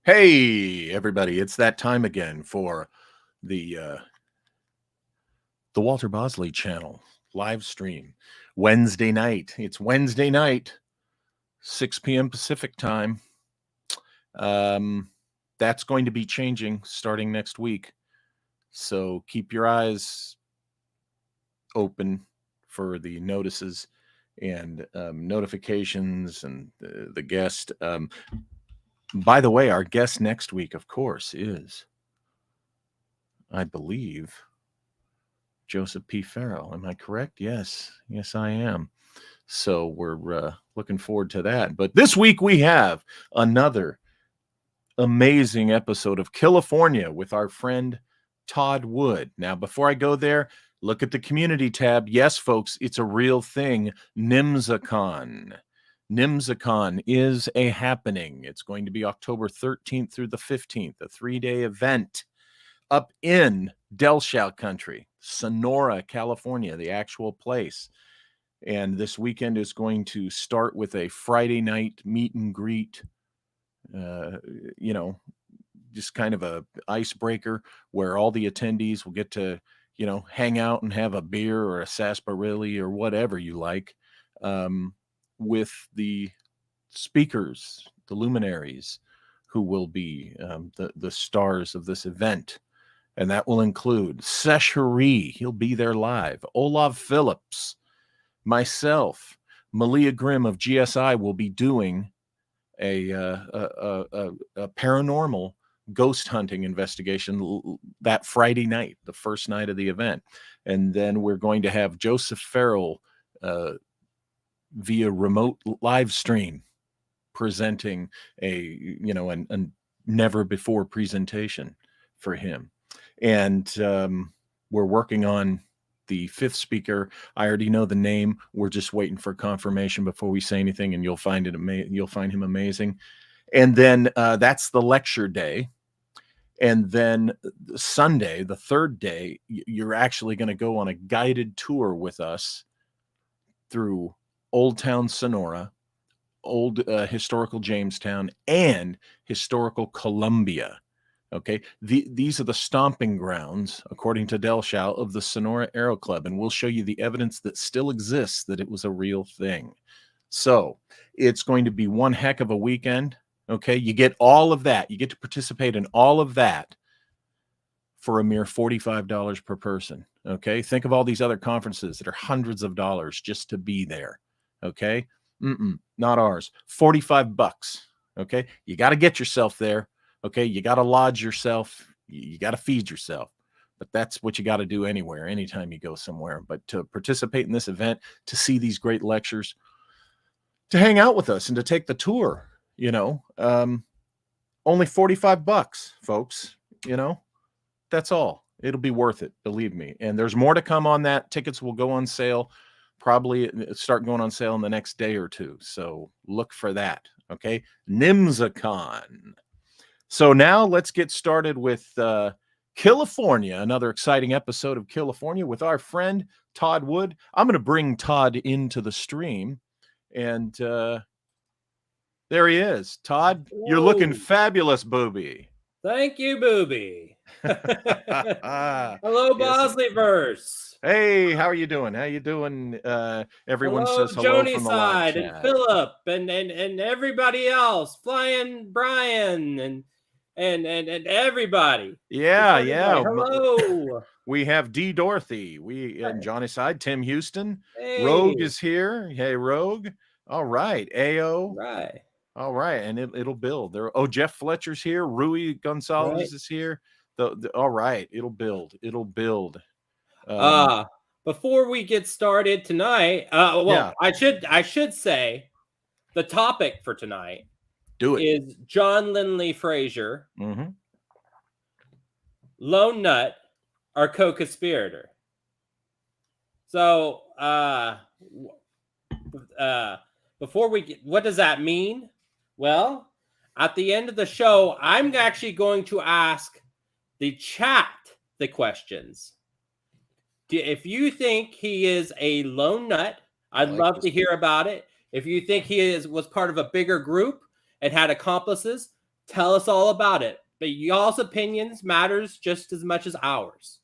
Hey, everybody, it's that time again for the the Walter Bosley channel live stream. Wednesday night. It's Wednesday night, 6 p.m. Pacific time. That's going to be changing starting next week. So keep your eyes open for the notices and notifications and the guest. By the way, our guest next week, of course, is, I believe, Joseph P. Farrell. Am I correct? Yes, I am. So we're looking forward to that. But this week we have another amazing episode of Killifornia with our friend Todd Wood. Now, before I go there, look at the community tab. Yes, folks, it's a real thing. NIMSACon. NIMSACon is a happening. It's going to be October 13th through the 15th, a 3-day event up in Del Shao country, Sonora, California, the actual place. And this weekend is going to start with a Friday night meet and greet, just kind of a icebreaker where all the attendees will get to, hang out and have a beer or a sarsaparilla or whatever you like, with the speakers, the luminaries who will be the stars of this event. And that will include Seshari, he'll be there live, Olav Phillips, myself, Malia Grimm of GSI will be doing a paranormal ghost hunting investigation that Friday night, the first night of the event. And then we're going to have Joseph Farrell via remote live stream presenting a never before presentation for him. And we're working on the fifth speaker. I already know the name. We're just waiting for confirmation before we say anything, and you'll find him amazing. And then that's the lecture day. And then Sunday, the third day, you're actually going to go on a guided tour with us through Old Town Sonora, old historical Jamestown, and historical Columbia. Okay, these are the stomping grounds, according to Del Shao, of the Sonora Aero Club, and we'll show you the evidence that still exists that it was a real thing. So it's going to be one heck of a weekend. Okay, you get all of that. You get to participate in all of that for a mere $45 per person. Okay, think of all these other conferences that are hundreds of dollars just to be there. Okay, not ours. $45. Okay, you got to get yourself there. Okay, you got to lodge yourself. You got to feed yourself. But that's what you got to do anywhere, anytime you go somewhere. But to participate in this event, to see these great lectures, to hang out with us and to take the tour, only $45, folks, that's all. It'll be worth it, believe me. And there's more to come on that. Tickets will go on sale, probably start going on sale in the next day or two. So look for that. Okay, NIMSACon. So now let's get started with Killifornia, another exciting episode of Killifornia with our friend Todd Wood. I'm going to bring Todd into the stream, and there he is. Todd, Whoa. You're looking fabulous, booby. Thank you, booby. Hello, Bosleyverse. Hey, how are you doing? Everyone says hello Joni from the side, live and Philip, and everybody else, Flying Brian, and everybody. Yeah. Hello. We have D. Dorothy. And Johnny side, Tim Houston. Hey. Rogue is here. Hey, Rogue. All right. AO. Right. All right, and it'll build. Jeff Fletcher's here. Rui Gonzalez is here. All right, it'll build. Before we get started tonight, I should say the topic for tonight is John Lindley Frazier, Lone Nut, or Co-Conspirator. So, before we get, what does that mean? Well, at the end of the show, I'm actually going to ask the chat the questions. If you think he is a lone nut, I'd love to hear about it. If you think he was part of a bigger group and had accomplices, Tell us all about it. But y'all's opinions matters just as much as ours.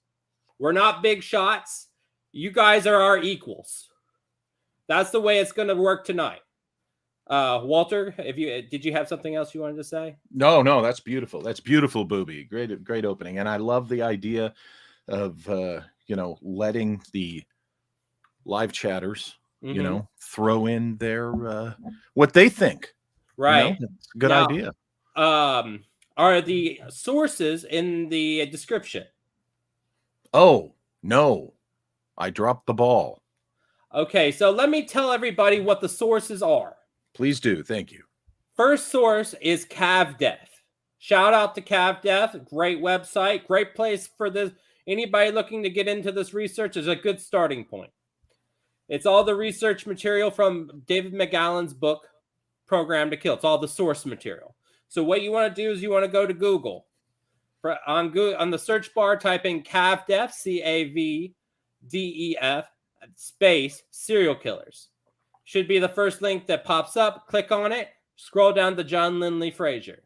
We're not big shots. You guys are our equals. That's the way it's going to work tonight. Walter, did you have something else you wanted to say? No, that's beautiful. That's beautiful, Booby. Great opening. And I love the idea of letting the live chatters, throw in their what they think. Right. It's a good idea. Are the sources in the description? Oh, no. I dropped the ball. Okay, so let me tell everybody what the sources are. Please do. Thank you. First source is CavDev. Shout out to CavDev. Great website. Great place for this. Anybody looking to get into this research is a good starting point. It's all the research material from David McGowan's book, Program to Kill. It's all the source material. So what you want to do is you want to go to Google. On the search bar, type in CavDev, CAVDEF, space, serial killers. Should be the first link that pops up. Click on it. Scroll down to John Lindley Frazier.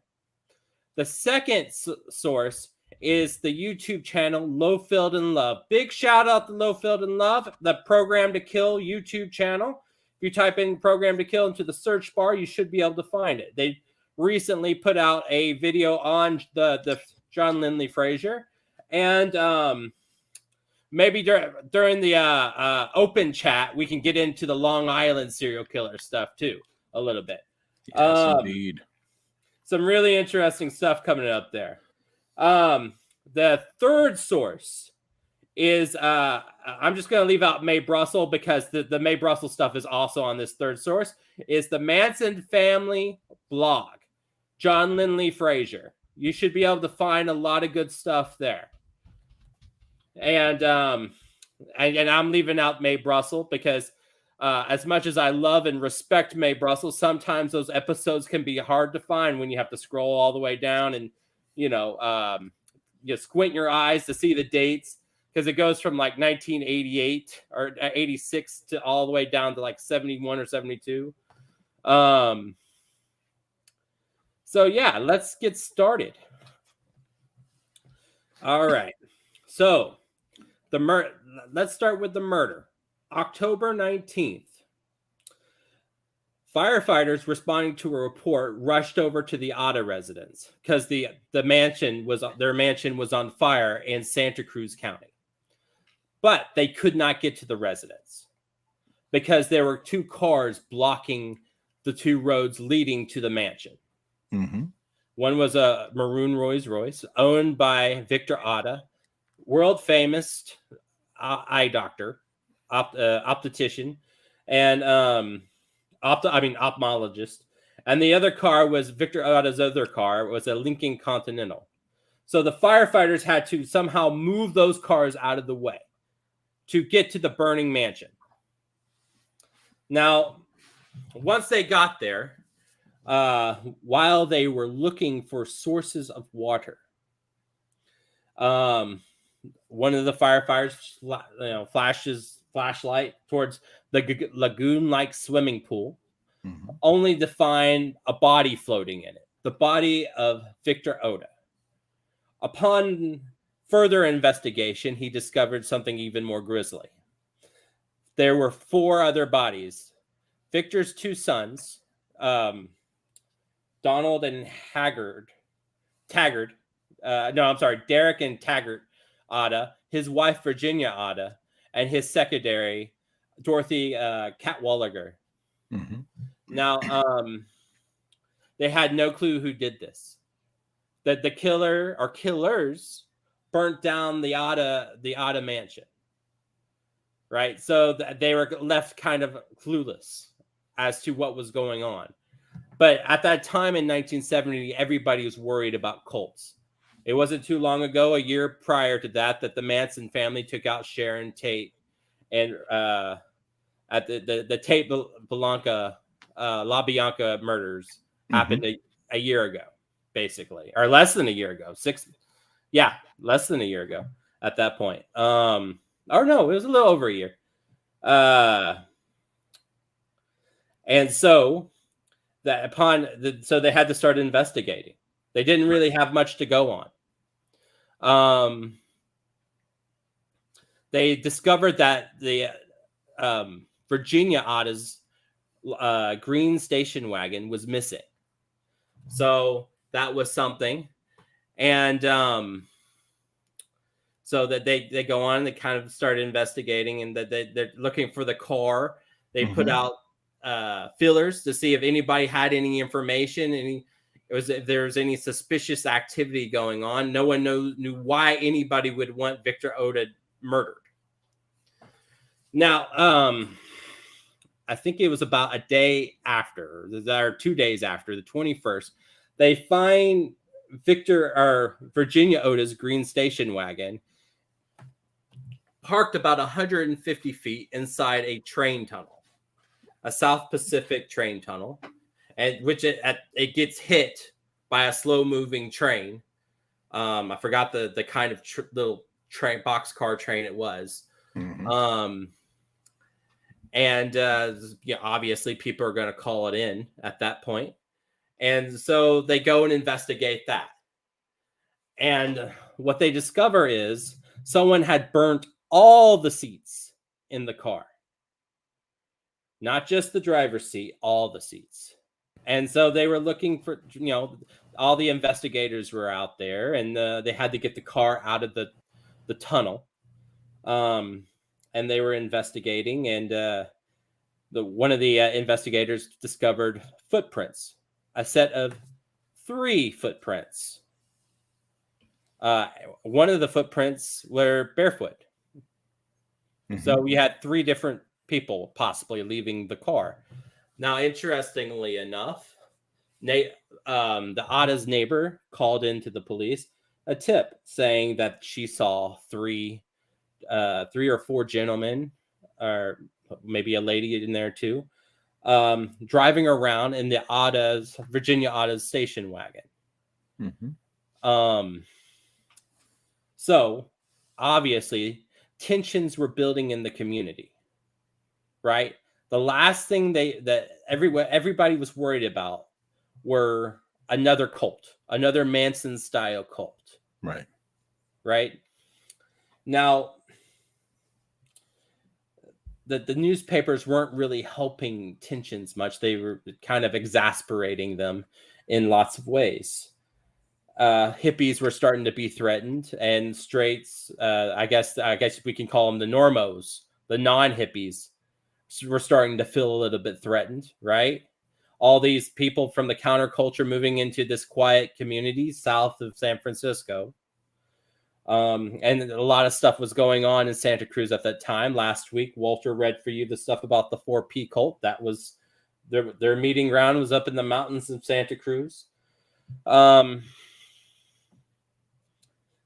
The second source is the YouTube channel Low Filled in Love. Big shout out to Low Filled in Love, the Program to Kill YouTube channel. If you type in Program to Kill into the search bar, you should be able to find it. They recently put out a video on the John Lindley Frazier, and maybe during the open chat, we can get into the Long Island serial killer stuff too a little bit. Yes, indeed. Some really interesting stuff coming up there. The third source is I'm just going to leave out Mae Brussel because the Mae Brussel stuff is also on this third source. Is the Manson family blog, John Lindley Frazier. You should be able to find a lot of good stuff there. And I'm leaving out Mae Brussel because as much as I love and respect Mae Brussel, sometimes those episodes can be hard to find when you have to scroll all the way down and you squint your eyes to see the dates, because it goes from like 1988 or 86 to all the way down to like 71 or 72. So yeah, let's get started. All right. So let's start with the murder. October 19th. Firefighters responding to a report rushed over to the Otta residence because their mansion was on fire in Santa Cruz County. But they could not get to the residence because there were two cars blocking the two roads leading to the mansion. Mm-hmm. One was a maroon Rolls Royce owned by Victor Otta, world famous eye doctor, optician, and ophthalmologist. And the other car was Victor Otta's other car. It was a Lincoln Continental. So the firefighters had to somehow move those cars out of the way to get to the burning mansion. Now, once they got there, while they were looking for sources of water, one of the firefighters flashes flashlight towards the lagoon-like swimming pool, mm-hmm. only to find a body floating in it, the body of Victor Otta. Upon further investigation, he discovered something even more grisly. There were 4 other bodies. Victor's 2 sons, Donald and Derek and Taggart Otta, his wife Virginia Otta, and his secretary Dorothy Catwalliger. Mm-hmm. Now, they had no clue who did this. That the killer or killers burnt down the Otta mansion. Right? So they were left kind of clueless as to what was going on. But at that time in 1970, everybody was worried about cults. It wasn't too long ago, a year prior to that the Manson family took out Sharon Tate, and at the Tate La Bianca murders happened a year ago, basically, or less than a year ago. Less than a year ago at that point. Or no, it was a little over a year. And so that so they had to start investigating. They didn't really have much to go on. They discovered that the Virginia Otta's green station wagon was missing. So that was something. And so that they go on, they kind of start investigating, and that they're looking for the car. They put out fillers to see if anybody had any information, if there was any suspicious activity going on. No one knew why anybody would want Victor Oda murdered. Now, I think it was about a day after, or 2 days after, the 21st, they find Virginia Oda's green station wagon parked about 150 feet inside a train tunnel, a South Pacific train tunnel, and which it gets hit by a slow-moving train. I forgot the kind of little train, boxcar train it was. And obviously people are going to call it in at that point. And so they go and investigate that. And what they discover is someone had burnt all the seats in the car. Not just the driver's seat, all the seats. And so they were looking for, all the investigators were out there, and they had to get the car out of the tunnel. And they were investigating, and one of the investigators discovered footprints, a set of 3 footprints. One of the footprints were barefoot. So we had 3 different people possibly leaving the car. Now, interestingly enough, the Otta's neighbor called into the police a tip saying that she saw 3 or 4 gentlemen, or maybe a lady in there too, driving around in the Virginia Otta's station wagon. So obviously tensions were building in the community, right? The last thing that everybody was worried about were another cult, another Manson style cult. Right. Now, the newspapers weren't really helping tensions much. They were kind of exasperating them in lots of ways. Hippies were starting to be threatened, and straights, I guess we can call them the normos, the non-hippies, were starting to feel a little bit threatened, right? All these people from the counterculture moving into this quiet community south of San Francisco. And a lot of stuff was going on in Santa Cruz at that time. Last week, Walter read for you the stuff about the 4P cult. That was their meeting ground was up in the mountains of Santa Cruz.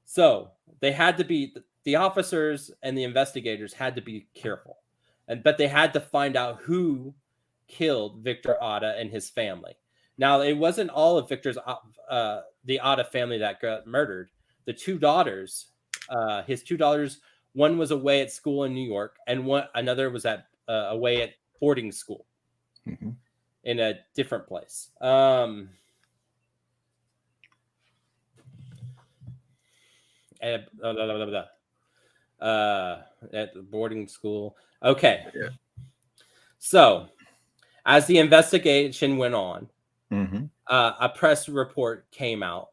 So they had to be, the officers and the investigators had to be careful, but they had to find out who killed Victor Otta and his family. Now, it wasn't all of the Otta family that got murdered. The 2 daughters, his 2 daughters, one was away at school in New York, and another was away at boarding school in a different place. At the boarding school. Okay. Yeah. So, as the investigation went on, a press report came out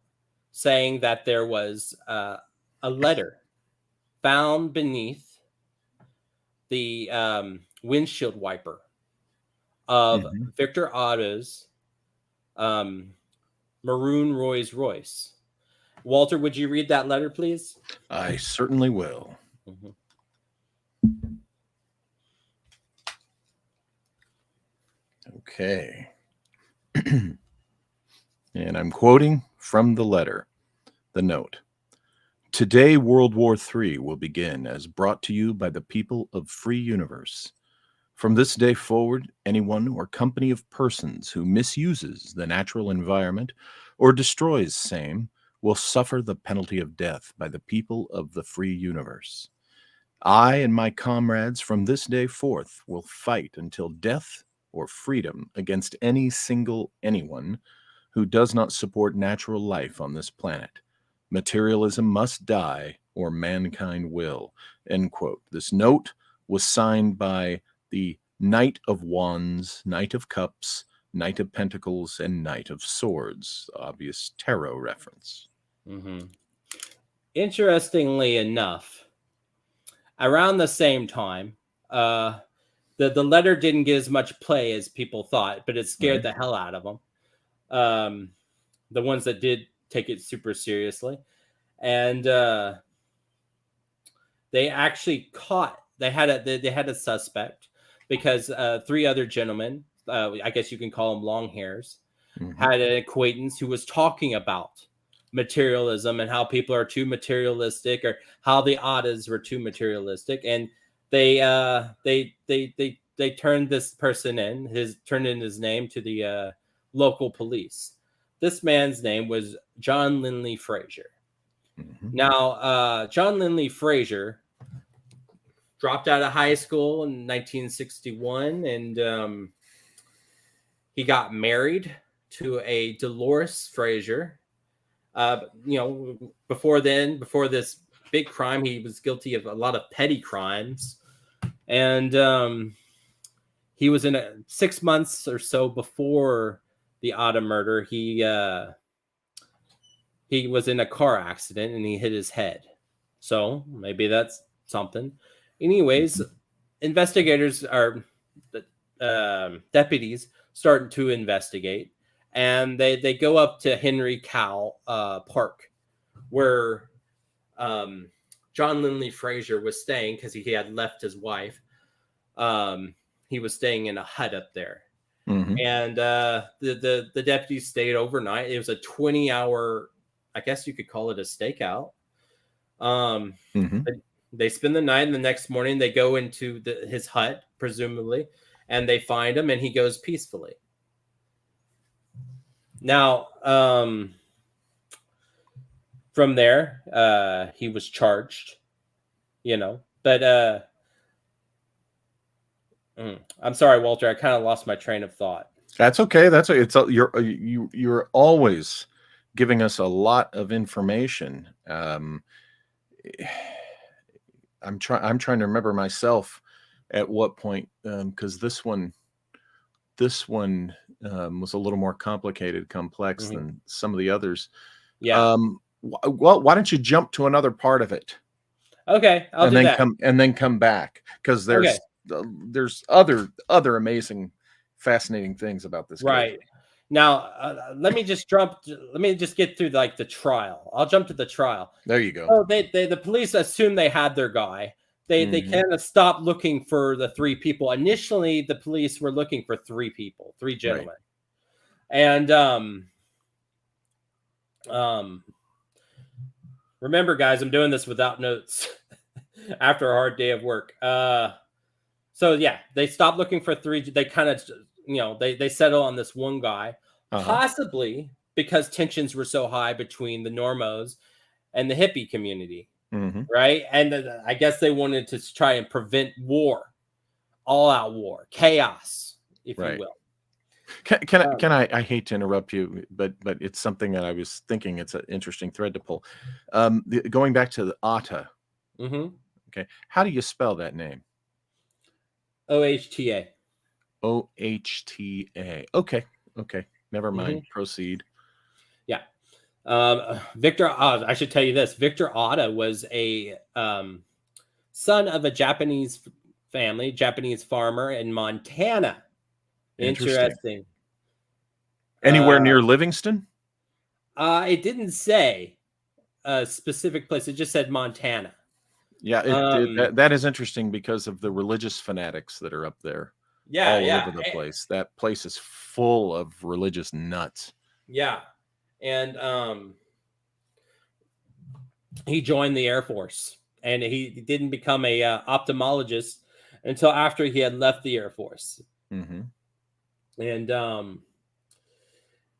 saying that there was a letter found beneath the windshield wiper of Victor Otta's maroon Rolls Royce. Walter, would you read that letter, please? I certainly will. Okay. And I'm quoting from the letter, the note. Today, World War III will begin as brought to you by the people of Free Universe. From this day forward, anyone or company of persons who misuses the natural environment or destroys same will suffer the penalty of death by the people of the Free Universe. I and my comrades from this day forth will fight until death or freedom against any single anyone who does not support natural life on this planet. Materialism must die, or mankind will. End quote. This note was signed by the Knight of Wands, Knight of Cups, Knight of Pentacles, and Knight of Swords. Obvious tarot reference. Mm-hmm. Interestingly enough, around the same time, the letter didn't get as much play as people thought, but it scared the hell out of them. The ones that did take it super seriously. And they actually they had a suspect because 3 other gentlemen, I guess you can call them long hairs, had an acquaintance who was talking about materialism and how people are too materialistic, or how the Ottas were too materialistic, and they turned this person turned in his name to the local police. This man's name was John Lindley Frazier. Now, John Lindley Frazier dropped out of high school in 1961, and he got married to a Dolores Frazier. Before this big crime, he was guilty of a lot of petty crimes, and he was in 6 months or so before the Otta murder. He was in a car accident and he hit his head. So maybe that's something. Anyways, investigators are deputies starting to investigate, and they go up to Henry Cow Park, where John Lindley Frazier was staying because he had left his wife. He was staying in a hut up there. And the deputies stayed overnight. It was a 20-hour, I guess you could call it a stakeout. They spend the night, and the next morning they go into his hut, presumably, and they find him, and he goes peacefully. Now, from there, he was charged, but I'm sorry, Walter, I kind of lost my train of thought. That's okay. You're always giving us a lot of information. I'm trying to remember myself at what point, because this one was a little more complex than some of the others. Yeah. Well, why don't you jump to another part of it? Okay, I'll do that. And then come back, because there's other amazing, fascinating things about this. Right. Case. Now, let me just get through the trial. I'll jump to the trial. There you go. So the police assume they had their guy. They kind of stopped looking for the 3 people. Initially, the police were looking for 3 people, 3 gentlemen. Right. And remember, guys, I'm doing this without notes after a hard day of work. So yeah, they stopped looking for 3. They kind of, they settle on this one guy, possibly because tensions were so high between the normos and the hippie community, right? And I guess they wanted to try and prevent war, all-out war, chaos, if you will. Can I hate to interrupt you, but it's something that I was thinking it's an interesting thread to pull. Going back to the Otta. Okay, how do you spell that name? O-H-T-A. O-H-T-A. Okay. Never mind. Proceed. Yeah. Victor, I should tell you this. Victor Otta was a son of a Japanese family, Japanese farmer in Montana. Interesting. Anywhere near Livingston? It didn't say a specific place. It just said Montana. Yeah, that is interesting because of the religious fanatics that are up there. Yeah, all over the place. That place is full of religious nuts. Yeah, and he joined the Air Force, and he didn't become a ophthalmologist until after he had left the Air Force. And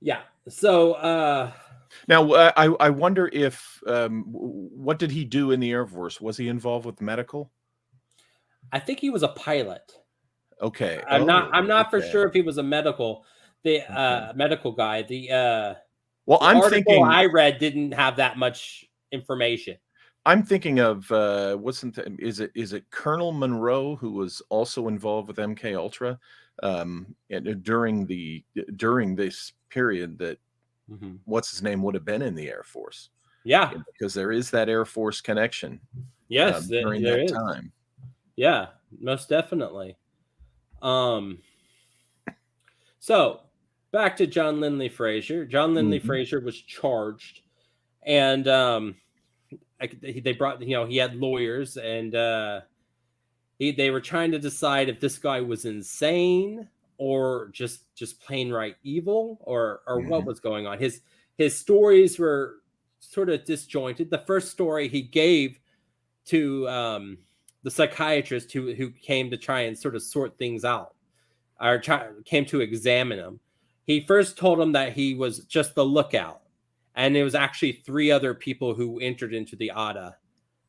yeah, so now I wonder if what did he do in the Air Force? Was he involved with medical? I think he was a pilot. Okay. I'm not for sure if he was a medical. the medical guy. Well, The I'm article thinking I read didn't have that much information. I'm thinking of is it Colonel Monroe, who was also involved with MK Ultra during this period that what's his name would have been in the Air Force. Yeah, because there is that Air Force connection. yes, during there that is. time. Yeah, most definitely. So back to John Lindley Frazier. John Lindley Frazier was charged, and they brought, he had lawyers, and they were trying to decide if this guy was insane or just plain right evil, or what was going on. His stories were sort of disjointed. The first story he gave to the psychiatrist who came to try and sort of sort things out, or came to examine him. He first told him that he was just the lookout, and it was actually 3 other people who entered into the Ada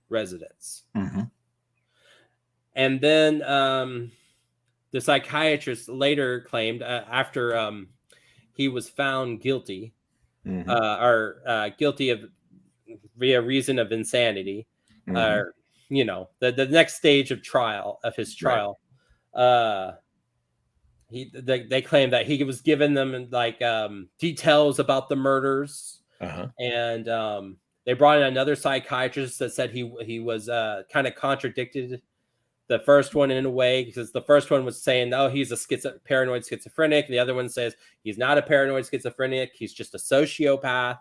residence. And then the psychiatrist later claimed, after he was found guilty, or guilty of via reason of insanity, or the next stage of his trial, they claimed that he was giving them like details about the murders, and they brought in another psychiatrist that said he was kind of contradicted the first one in a way, because the first one was saying, oh, he's a paranoid schizophrenic, and the other one says he's not a paranoid schizophrenic, he's just a sociopath,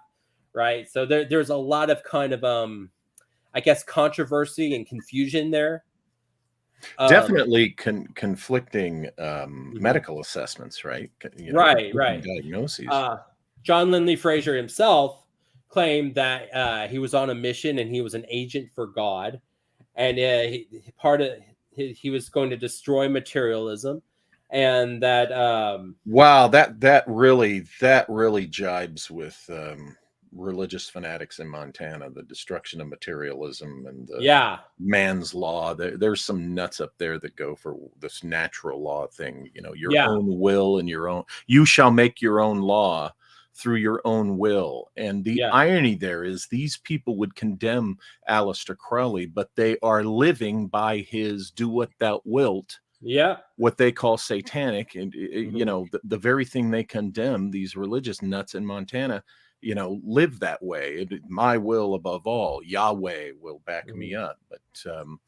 right? So there's a lot of kind of I guess controversy and confusion there. Definitely conflicting medical assessments, right? Right. Diagnoses. John Lindley Frazier himself claimed that he was on a mission and he was an agent for God, and he was going to destroy materialism, and that wow, that really jibes with religious fanatics in Montana, the destruction of materialism and the man's law. There's some nuts up there that go for this natural law thing, your own will and you shall make your own law through your own will. And the irony there is these people would condemn Aleister Crowley, but they are living by his do what thou wilt, what they call satanic. And the very thing they condemn, these religious nuts in Montana, live that way. My will above all, Yahweh will back me up. But so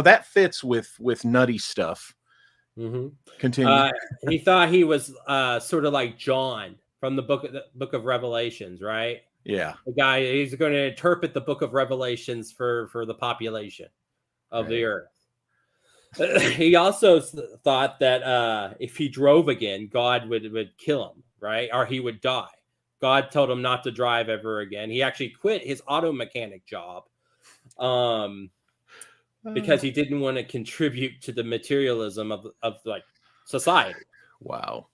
that fits with nutty stuff. Continue. He thought he was sort of like John from the book of Revelations, right? Yeah, the guy, he's going to interpret the book of Revelations for the population of the earth. He also thought that if he drove again, God would kill him, right? Or he would die. God told him not to drive ever again. He actually quit his auto mechanic job because he didn't want to contribute to the materialism of like society. Wow.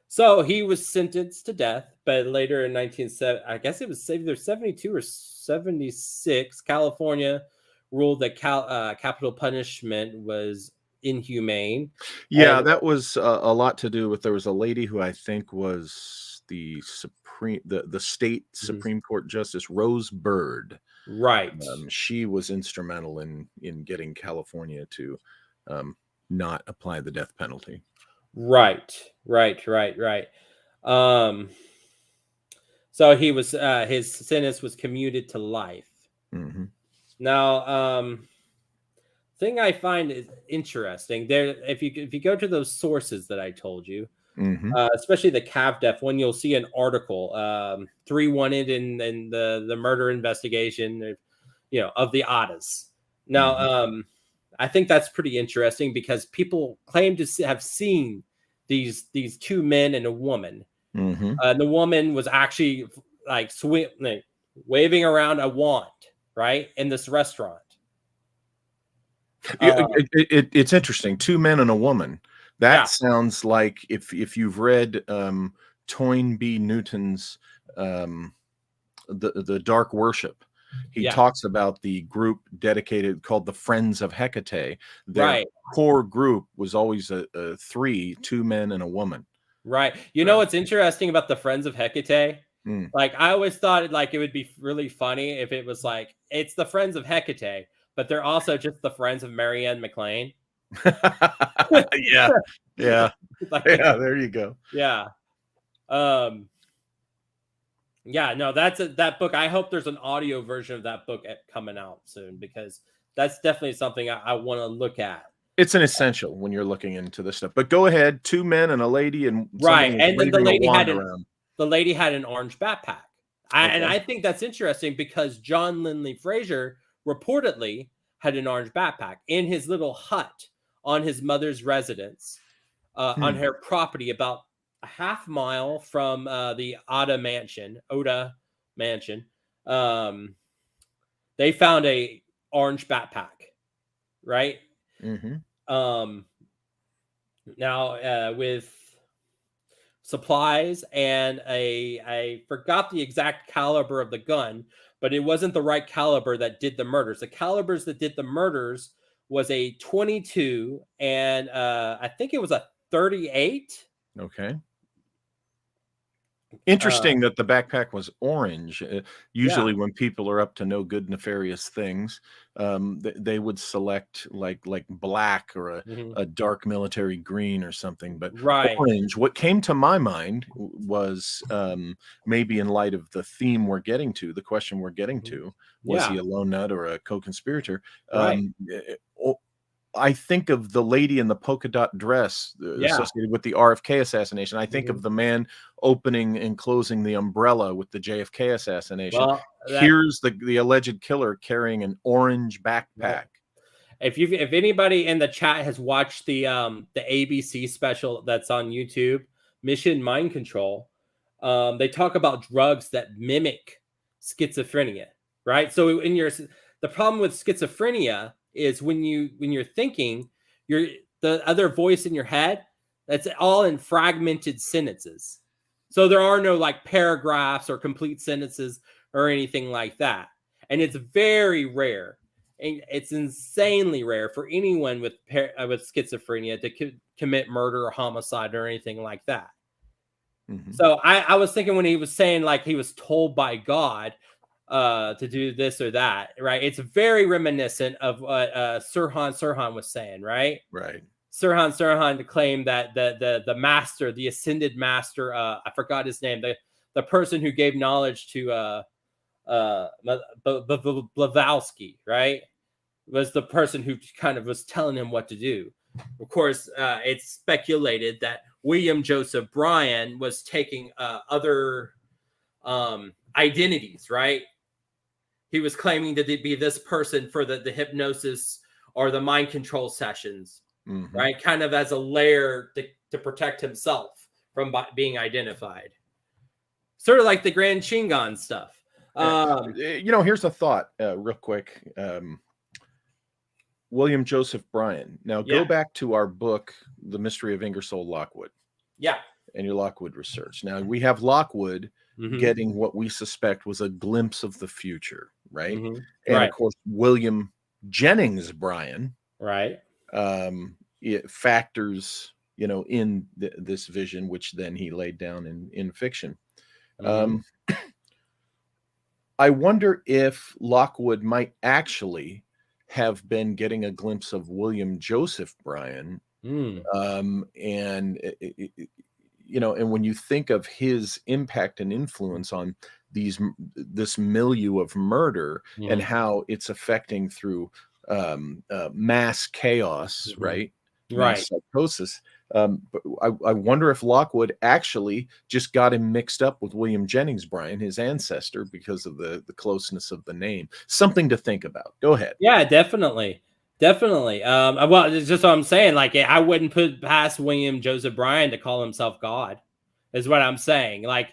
So he was sentenced to death, but later in 1970, I guess it was either 72 or 76, California ruled that capital punishment was inhumane. Yeah, that was a lot to do with, there was a lady who I think was the state Supreme Court Justice, Rose Byrd. Right. She was instrumental in getting California to not apply the death penalty. Right. So he was his sentence was commuted to life. Now, thing I find is interesting there, if you go to those sources that I told you, especially the CavDef one, you'll see an article 3 wanted in the murder investigation, of the Adas. Now, I think that's pretty interesting because people claim to have seen these 2 men and a woman. The woman was actually like waving around a wand, right, in this restaurant. It's interesting. 2 men and a woman. That sounds like if you've read Toynbee Newton's The Dark Worship, he talks about the group dedicated called the Friends of Hecate. Their core group was always a 2 men and a woman. Right. You know what's interesting about the Friends of Hecate? Like, I always thought like it would be really funny if it was like it's the Friends of Hecate, but they're also just the friends of Marianne McLean. Yeah. Yeah. Like, yeah, there you go. Yeah. Yeah, no, that book. I hope there's an audio version of that book coming out soon, because that's definitely something I want to look at. It's an essential when you're looking into this stuff. But go ahead, 2 men and a lady, and and then the lady had around. The lady had an orange backpack. And I think that's interesting because John Lindley Frazier reportedly had an orange backpack in his little hut on his mother's residence on her property, about a half mile from the Oda Mansion. They found a orange backpack, right? Now with supplies and I forgot the exact caliber of the gun, but it wasn't the right caliber that did the murders. The calibers that did the murders was a 22 and I think it was a 38. Okay. Interesting that the backpack was orange. Usually when people are up to no good nefarious things, they would select like black or a dark military green or something. But orange, what came to my mind was maybe in light of the theme we're getting to, the question we're getting to, was he a lone nut or a co-conspirator? I think of the lady in the polka dot dress associated with the RFK assassination. I think of the man opening and closing the umbrella with the JFK assassination. Well, here's the alleged killer carrying an orange backpack. If anybody in the chat has watched the ABC special that's on YouTube, Mission Mind Control, they talk about drugs that mimic schizophrenia, right? So the problem with schizophrenia is when you're thinking, the other voice in your head, that's all in fragmented sentences. So there are no like paragraphs or complete sentences or anything like that. And it's very rare. And it's insanely rare for anyone with schizophrenia to commit murder or homicide or anything like that. So I was thinking when he was saying like he was told by God to do this or that, right? It's very reminiscent of what Sirhan was saying, right? Right. Sirhan claimed that the master, the ascended master, I forgot his name, the person who gave knowledge to Blavatsky, right, was the person who kind of was telling him what to do. Of course, it's speculated that William Joseph Bryan was taking other identities, right? He was claiming to be this person for the hypnosis or the mind control sessions, right? Kind of as a layer to protect himself from being identified. Sort of like the Grand Shingon stuff. Here's a thought real quick. William Joseph Bryan. Now go back to our book, The Mystery of Ingersoll Lockwood. Yeah. And your Lockwood research. Now we have Lockwood getting what we suspect was a glimpse of the future, right? And of course, William Jennings Bryan, right? It factors, in this vision, which then he laid down in fiction. I wonder if Lockwood might actually have been getting a glimpse of William Joseph Bryan, and when you think of his impact and influence on this milieu of murder and how it's affecting through mass chaos, right? Mass psychosis. But I wonder if Lockwood actually just got him mixed up with William Jennings Bryan, his ancestor, because of the closeness of the name. Something to think about. Go ahead. Yeah, definitely. Well, it's just what I'm saying. Like, I wouldn't put past William Joseph Bryan to call himself God, is what I'm saying. Like,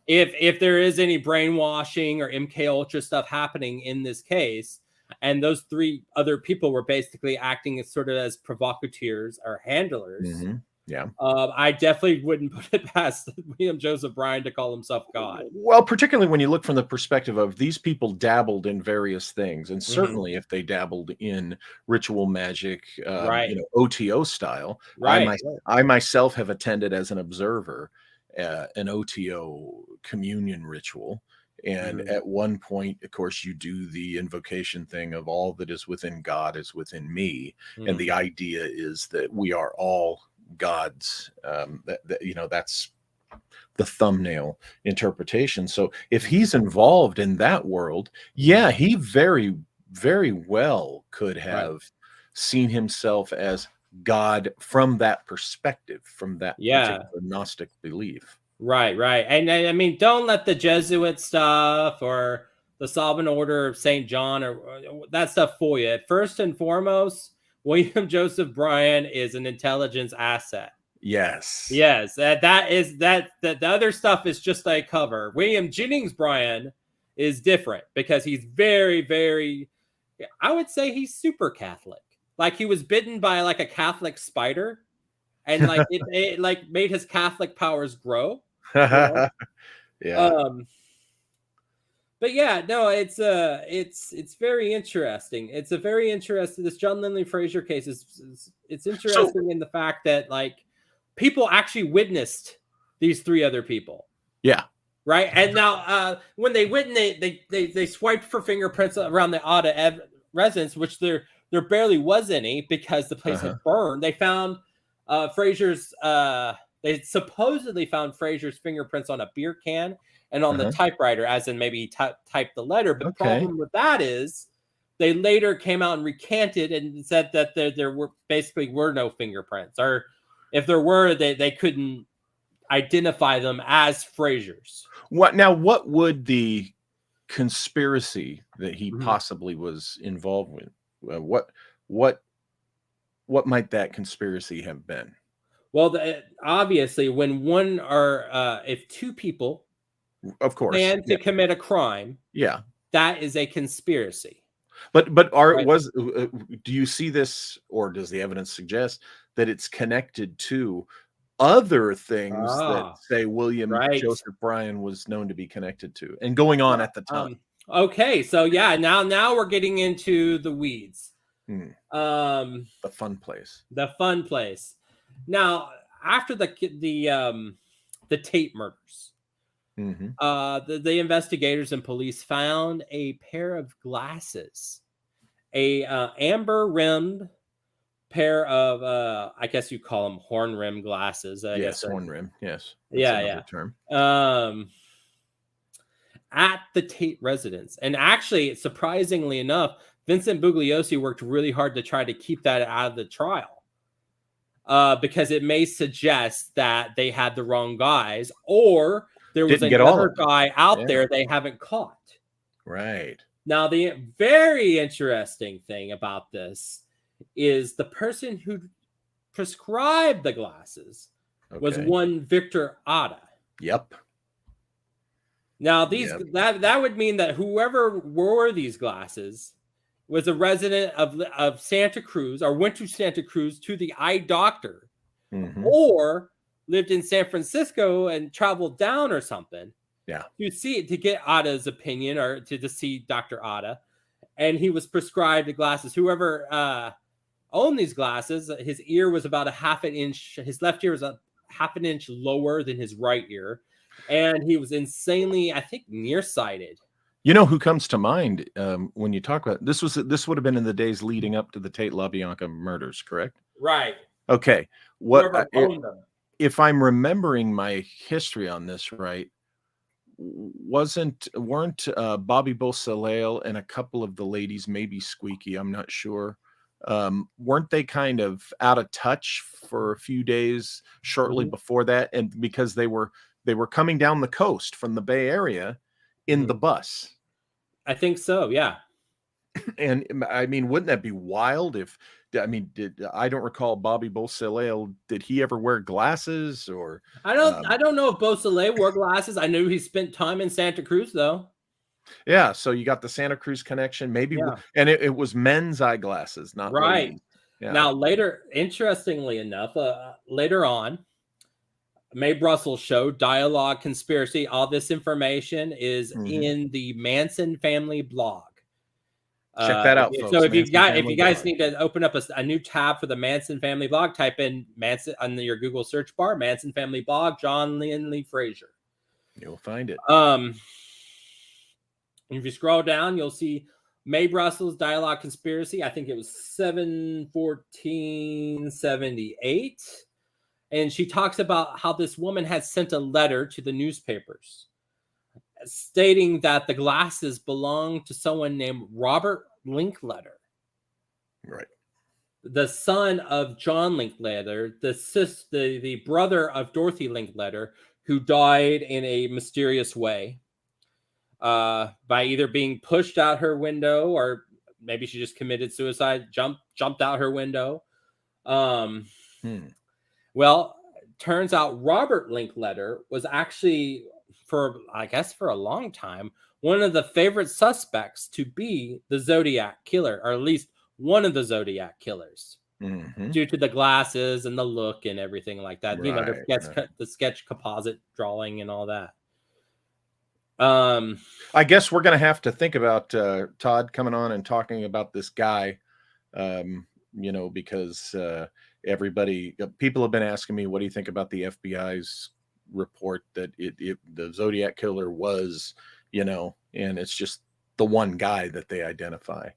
if there is any brainwashing or MK Ultra stuff happening in this case, and those 3 other people were basically acting as sort of as provocateurs or handlers, Yeah. I definitely wouldn't put it past William Joseph Bryan to call himself God. Well, particularly when you look from the perspective of these people dabbled in various things, and Mhm. certainly if they dabbled in ritual magic, Right. OTO style. Right. Right. I myself have attended as an observer an OTO communion ritual, and Mhm. at one point, of course, you do the invocation thing of all that is within God is within me, and Mhm. the idea is that we are all God's. That's the thumbnail interpretation. So if Mhm. he's involved in that world, Mhm. yeah, he very, very well could Right. have seen himself as God from that perspective, from that Yeah. particular Gnostic belief. Right. Right. And I mean, don't let the Jesuit stuff or the Sovereign Order of Saint John or that stuff fool you. First and foremost, William Joseph Bryan is an intelligence asset. Yes. Yes, that is that the other stuff is just a cover. William Jennings Bryan is different because he's very, very. I would say he's super Catholic. Like he was bitten by like a Catholic spider, and like it like made his Catholic powers grow. You know. Yeah. Um. But yeah, no, it's very interesting. It's a very interesting. This John Lindley Frazier case is it's So interesting in the fact that like people actually witnessed these three other people, yeah. right? And now when they witnessed, they swiped for fingerprints around the Otta residence, which there barely was any because the place Uh-huh. had burned. They found Frazier's. They supposedly found Frazier's fingerprints on a beer can and on the Uh-huh. typewriter, as in maybe he typed the letter. But the Okay. problem with that is they later came out and recanted and said that there were basically were no fingerprints, or if there were, they couldn't identify them as Frazier's. What would the conspiracy that he Mhm. possibly was involved with, what what might that conspiracy have been? Well, obviously, when one or if two people Of course, plan yeah, to commit a crime, yeah. that is a conspiracy. But are Right. was do you see this, or does the evidence suggest that it's connected to other things that, Ah, say, William right. Joseph Bryan was known to be connected to and going on Well, at the time? okay, so yeah, now we're getting into the weeds. Hmm, Um, the fun place. the fun place. Now, after the Tate murders, Mhm. the investigators and police found a pair of glasses, a amber rimmed pair of I guess you call them horn rim glasses. I guess Yes, horn rim, yes, that's yeah, another term. yeah. At the Tate residence. And actually, surprisingly enough, Vincent Bugliosi worked really hard to try to keep that out of the trial because it may suggest that they had the wrong guys or there was Didn't get all another of them. guy out Yeah, there they haven't caught. right. Now, the very interesting thing about this is the person who prescribed the glasses was Okay. one Victor Otta. Yep, Now, yep. that would mean that whoever wore these glasses was a resident of Santa Cruz or went to Santa Cruz to the eye doctor Mhm. or lived in San Francisco and traveled down or something Yeah. to get Otta's opinion or to see Dr. Otta. And he was prescribed the glasses. Whoever owned these glasses, his ear was about a half an inch, his left ear was a half an inch lower than his right ear. And he was insanely, I think, nearsighted. You know who comes to mind, when you talk about this would have been in the days leading up to the Tate LaBianca murders, correct? Right. Okay. What Whoever owned them. if I'm remembering my history on this right, weren't Bobby Beausoleil and a couple of the ladies, maybe Squeaky, I'm not sure, weren't they kind of out of touch for a few days shortly Mhm, before that? And because they were coming down the coast from the Bay Area in the mhm. bus. I think so, yeah. And I mean, wouldn't that be wild if I mean, I don't recall Bobby Beausoleil, did he ever wear glasses or I don't know if Beausoleil wore glasses. I knew he spent time in Santa Cruz, though. yeah, so you got the Santa Cruz connection, maybe Yeah. and it was men's eyeglasses, not Right. ladies. Yeah. Now, later, interestingly enough, later on, Mae Brussels show, Dialogue Conspiracy, all this information is in the Manson family blog. Check that out, folks. So if you guys blog. need to open up a new tab for the Manson family blog, type in Manson on your Google search bar, Manson family blog, John Lindley Frazier. You'll find it. If you scroll down, you'll see Mae Brussels Dialogue Conspiracy. I think it was 7/14/78. And she talks about how this woman had sent a letter to the newspapers stating that the glasses belonged to someone named Robert Linkletter. Right. The son of John Linkletter, the brother of Dorothy Linkletter, who died in a mysterious way by either being pushed out her window, or maybe she just committed suicide, jumped out her window. Well, turns out Robert Linkletter was actually, for a long time, one of the favorite suspects to be the Zodiac killer, or at least one of the Zodiac killers, due to the glasses and the look and everything like that. Right, you know, the sketch composite drawing and all that. I guess we're going to have to think about Todd coming on and talking about this guy, because people have been asking me, what do you think about the FBI's report that the Zodiac killer was, and it's just the one guy that they identify.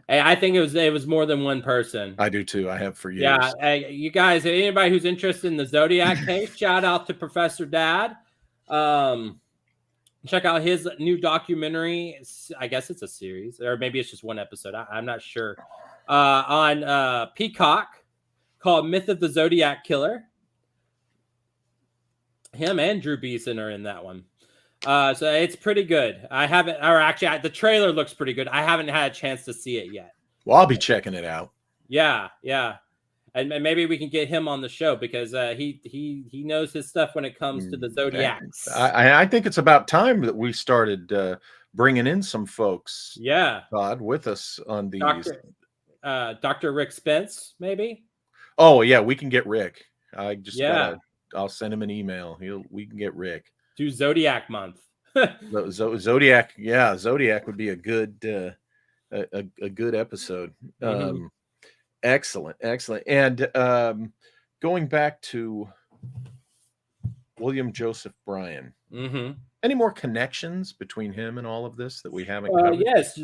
I think it was more than one person. I do too. I have for years. Yeah, you guys, anybody who's interested in the Zodiac case, shout out to Professor Dad. Check out his new documentary. I guess it's a series, or maybe it's just one episode. I'm not sure. On Peacock, called "Myth of the Zodiac Killer." Him and Drew Beeson are in that one. So it's pretty good. The trailer looks pretty good. I haven't had a chance to see it yet. Well, I'll be checking it out. Yeah. And maybe we can get him on the show, because he knows his stuff when it comes to the Zodiacs. I think it's about time that we started bringing in some folks. Yeah, Todd, with us on these. Dr. Rick Spence, maybe. Oh yeah, we can get Rick. I'll send him an email. We can get Rick. Do Zodiac month. Zodiac, yeah, Zodiac would be a good a good episode. Excellent. And going back to William Joseph Bryan, any more connections between him and all of this that we haven't covered? Yes.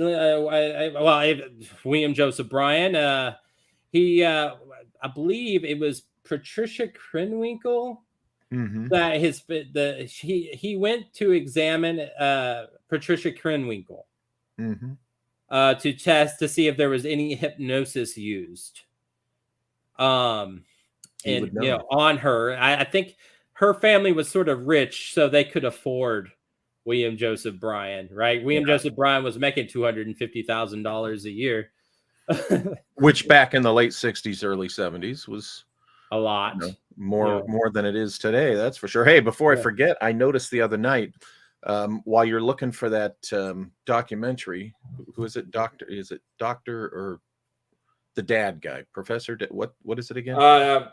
William Joseph Bryan, he I believe it was Patricia Krenwinkel that he went to examine Patricia Krenwinkel to test to see if there was any hypnosis used on her. I think her family was sort of rich, so they could afford William Joseph Bryan, right? William Joseph Bryan was making $250,000 a year, which back in the late 60s, early 70s was a lot. More than it is today, that's for sure. Hey, before I forget, I noticed the other night, while you're looking for that documentary, who is it? Is it Doctor or the Dad guy? Professor? What is it again?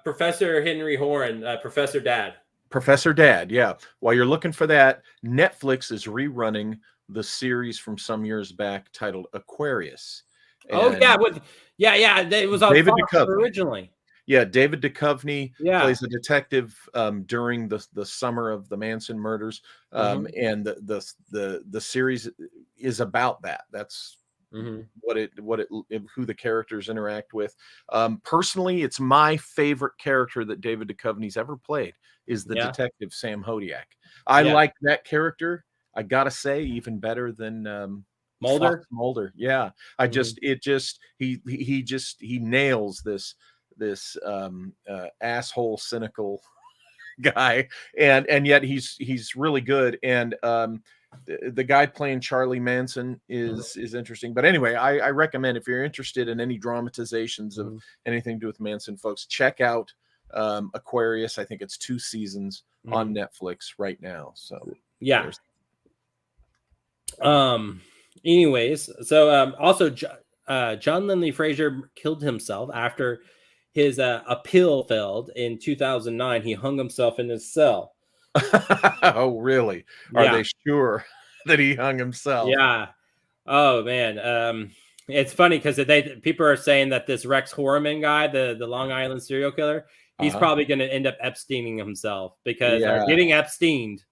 Professor Henry Horan, Professor Dad. Professor Dad, yeah. While you're looking for that, Netflix is rerunning the series from some years back titled Aquarius. And it was on David Fox originally. Yeah, David Duchovny plays a detective during the summer of the Manson murders, and the series is about that. That's who the characters interact with. Personally, it's my favorite character that David Duchovny's ever played is the detective Sam Hodiak. I like that character. I gotta say, even better than Mulder. Mulder, yeah. He nails this asshole cynical guy, and yet he's really good. And the guy playing Charlie Manson is interesting. But anyway, I recommend, if you're interested in any dramatizations of anything to do with Manson, folks, check out Aquarius. I think it's 2 seasons on Netflix right now. So anyways, so also John Lindley Frazier killed himself after his appeal failed in 2009. He hung himself in his cell. Oh, really? Are Yeah. they sure that he hung himself? Yeah. Oh man. It's funny because people are saying that this Rex Horman guy, the Long Island serial killer, he's probably going to end up Epsteining himself because or Yeah. getting Epsteined.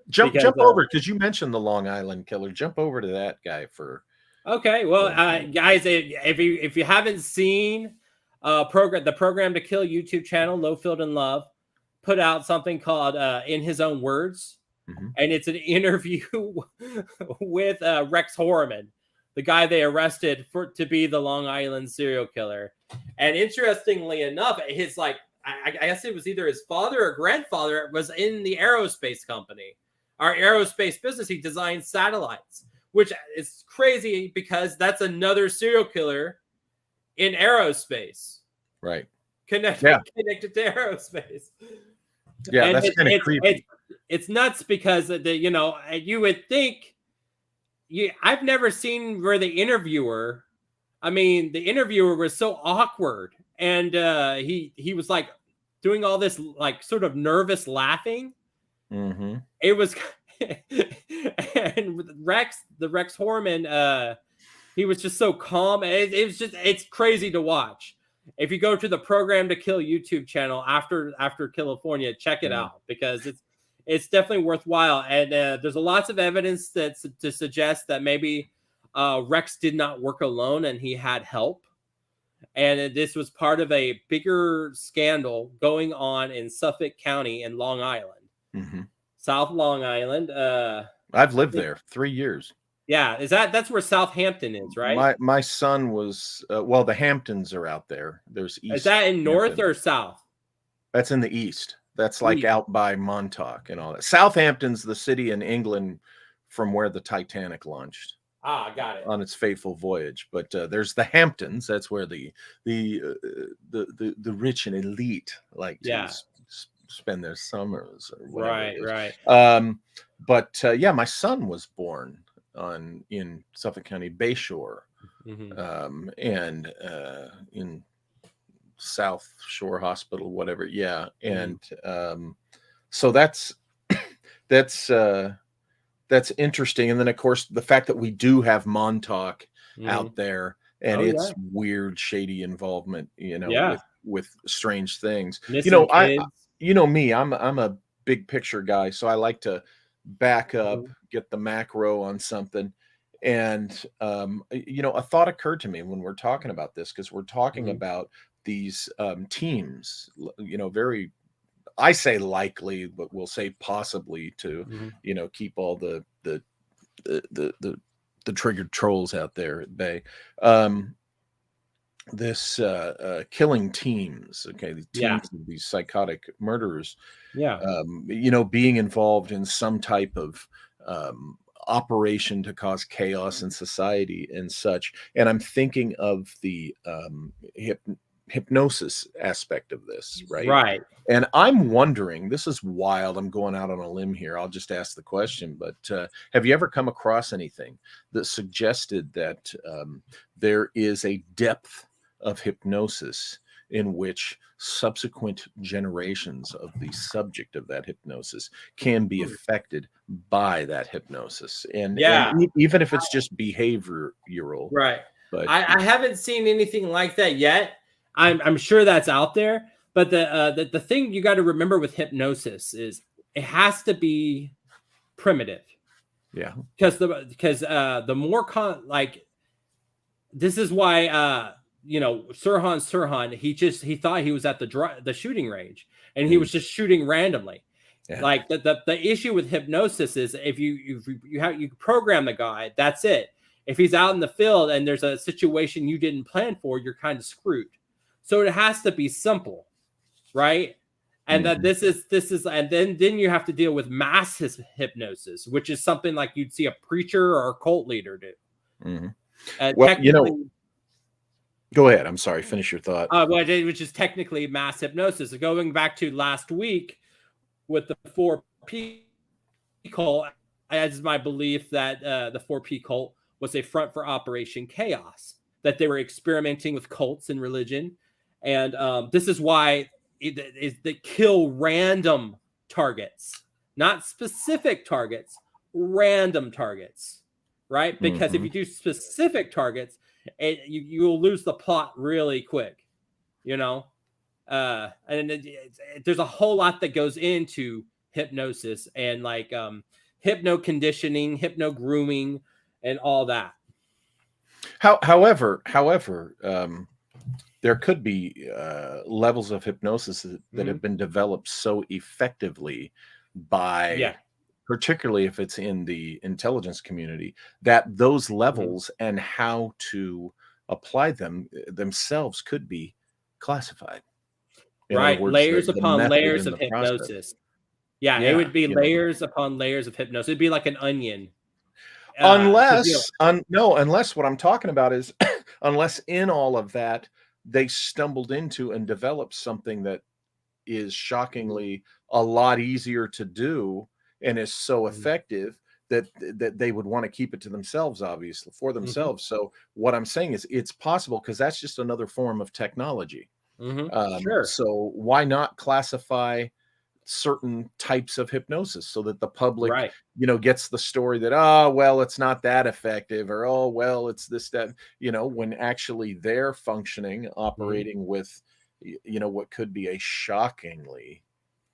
Jump Because, over, because you mentioned the Long Island killer. Jump over to that guy for. Okay, well, guys, if you haven't seen the Program to Kill YouTube channel, Lowfield and Love, put out something called In His Own Words, and it's an interview with Rex Horman, the guy they arrested to be the Long Island serial killer. And interestingly enough, his I guess it was either his father or grandfather was in the aerospace company, our aerospace business. He designed satellites, which is crazy because that's another serial killer in aerospace. Right. Connected to aerospace. Yeah, and that's kind of creepy. It's nuts because you would think I've never seen where the interviewer was so awkward, and he was like doing all this like sort of nervous laughing. Mm-hmm. It was and with the Rex Horman, he was just so calm. It's crazy to watch. If you go to the Program to Kill YouTube channel after Killifornia, check it out because it's definitely worthwhile. And there's lots of evidence to suggest that maybe Rex did not work alone and he had help. And this was part of a bigger scandal going on in Suffolk County in Long Island. Mm-hmm. South Long Island. I've lived there 3 years. Yeah, that's where Southampton is, right? My son was the Hamptons are out there. There's east. Is that in north or south? That's in the east. That's like out by Montauk and all that. Southampton's the city in England from where the Titanic launched. Ah, got it. On its fateful voyage. But there's the Hamptons. That's where the rich and elite like to spend their summers or whatever. Right. But my son was born in Suffolk County Bayshore, and in South Shore Hospital, whatever. Yeah, and so that's interesting. And then of course the fact that we do have Montauk out there and its weird, shady involvement, with strange things. Missing Me, I'm a big picture guy, so I like to back up, get the macro on something. And a thought occurred to me when we're talking about this, because we're talking about these teams, very, I say likely, but we'll say possibly to keep all the triggered trolls out there at bay. This killing teams, the teams of these psychotic murderers, being involved in some type of operation to cause chaos in society and such. And I'm thinking of the hypnosis aspect of this, right? And I'm wondering, this is wild, I'm going out on a limb here, I'll just ask the question, but have you ever come across anything that suggested that there is a depth of hypnosis in which subsequent generations of the subject of that hypnosis can be affected by that hypnosis, and even if it's just behavioral, right? But I haven't seen anything like that yet. I'm sure that's out there, but the thing you got to remember with hypnosis is it has to be primitive. Yeah, because the more this is why Sirhan he thought he was at the shooting range and he was just shooting randomly. Like the issue with hypnosis is if you program the guy, that's it. If he's out in the field and there's a situation you didn't plan for, you're kind of screwed. So it has to be simple, right? And that this is and then you have to deal with mass hypnosis, which is something like you'd see a preacher or a cult leader do. Go ahead. I'm sorry. Finish your thought. Which is technically mass hypnosis. Going back to last week with the 4P cult, as my belief that the 4P cult was a front for Operation Chaos. that they were experimenting with cults and religion. And this is why they kill random targets, not specific targets, random targets, right? Because if you do specific targets, you'll lose the plot really quick, you know? And there's a whole lot that goes into hypnosis and like hypno conditioning, hypno grooming, and all that. However, there could be levels of hypnosis that have been developed so effectively by, particularly if it's in the intelligence community, that those levels and how to apply them themselves could be classified. In other words, layers the upon method layers and of the process. hypnosis. Yeah, it would be layers upon layers of hypnosis. It'd be like an onion. Unless what I'm talking about is unless in all of that they stumbled into and developed something that is shockingly a lot easier to do and is so effective that they would want to keep it to themselves, obviously, for themselves. So what I'm saying is it's possible, because that's just another form of technology. Sure. So why not classify certain types of hypnosis so that the public, gets the story that, oh, well, it's not that effective, or, oh, well, it's this, that, when actually they're functioning, operating with, what could be a shockingly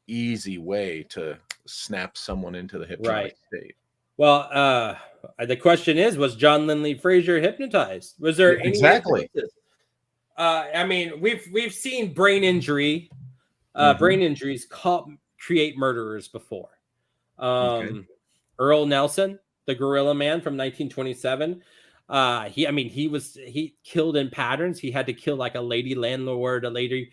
easy way to snap someone into the hypnotic state. Well, the question is, was John Lindley Frazier hypnotized? Was there any hypnosis? I mean, we've seen brain injury. Brain injuries create murderers before. Earl Nelson, the Gorilla Man from 1927. He killed in patterns. He had to kill like a lady landlord, a lady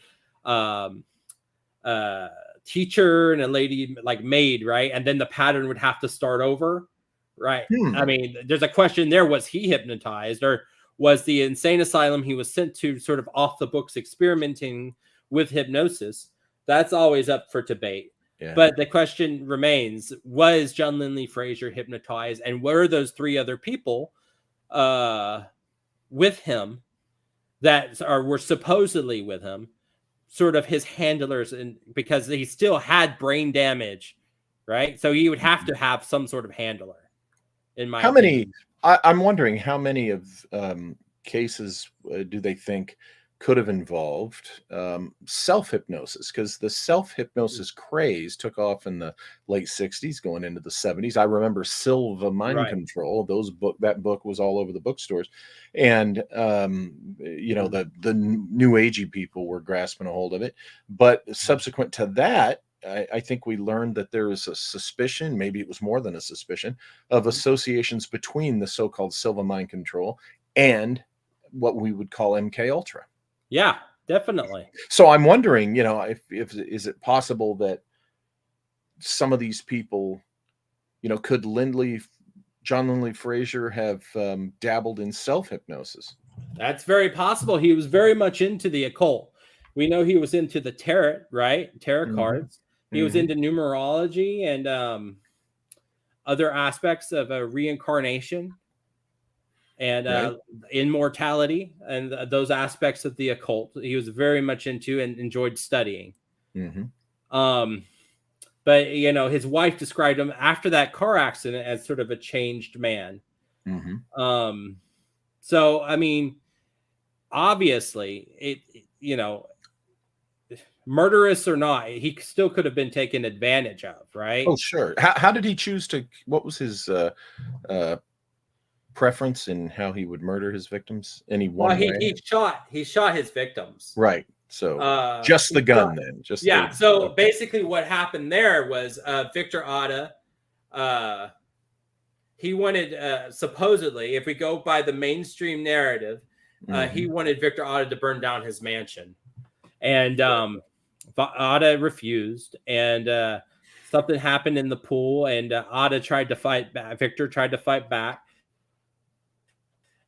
teacher, and a lady like maid, right? And then the pattern would have to start over, right? I mean, there's a question there: was he hypnotized, or was the insane asylum he was sent to sort of off the books experimenting with hypnosis? That's always up for debate. But the question remains, was John Lindley Frazier hypnotized, and were those three other people with him that were supposedly with him sort of his handlers, and because he still had brain damage, right? So he would have to have some sort of handler, in my opinion. I'm wondering how many of cases do they think could have involved self-hypnosis, because the self-hypnosis craze took off in the late 60s going into the 70s. I remember Silva Mind Control. That book was all over the bookstores, and the new agey people were grasping a hold of it. But subsequent to that, I think we learned that there is a suspicion, maybe it was more than a suspicion, of associations between the so-called Silva Mind Control and what we would call MK Ultra. Yeah, definitely. So I'm wondering, if is it possible that some of these people, could John Lindley Frazier have dabbled in self-hypnosis? That's very possible. He was very much into the occult. We know he was into the tarot, right? Tarot cards. He was into numerology and other aspects of reincarnation and immortality, and those aspects of the occult he was very much into and enjoyed studying. But his wife described him after that car accident as sort of a changed man. So I mean, obviously murderous or not, he still could have been taken advantage of, right? Oh, sure. How did he choose to, what was his preference in how he would murder his victims? He shot his victims, right? So just the gun then, so basically what happened there was Victor Otta, he wanted supposedly, if we go by the mainstream narrative, he wanted Victor Otta to burn down his mansion, and Otta refused, and something happened in the pool, and Otta tried to fight back. Victor tried to fight back.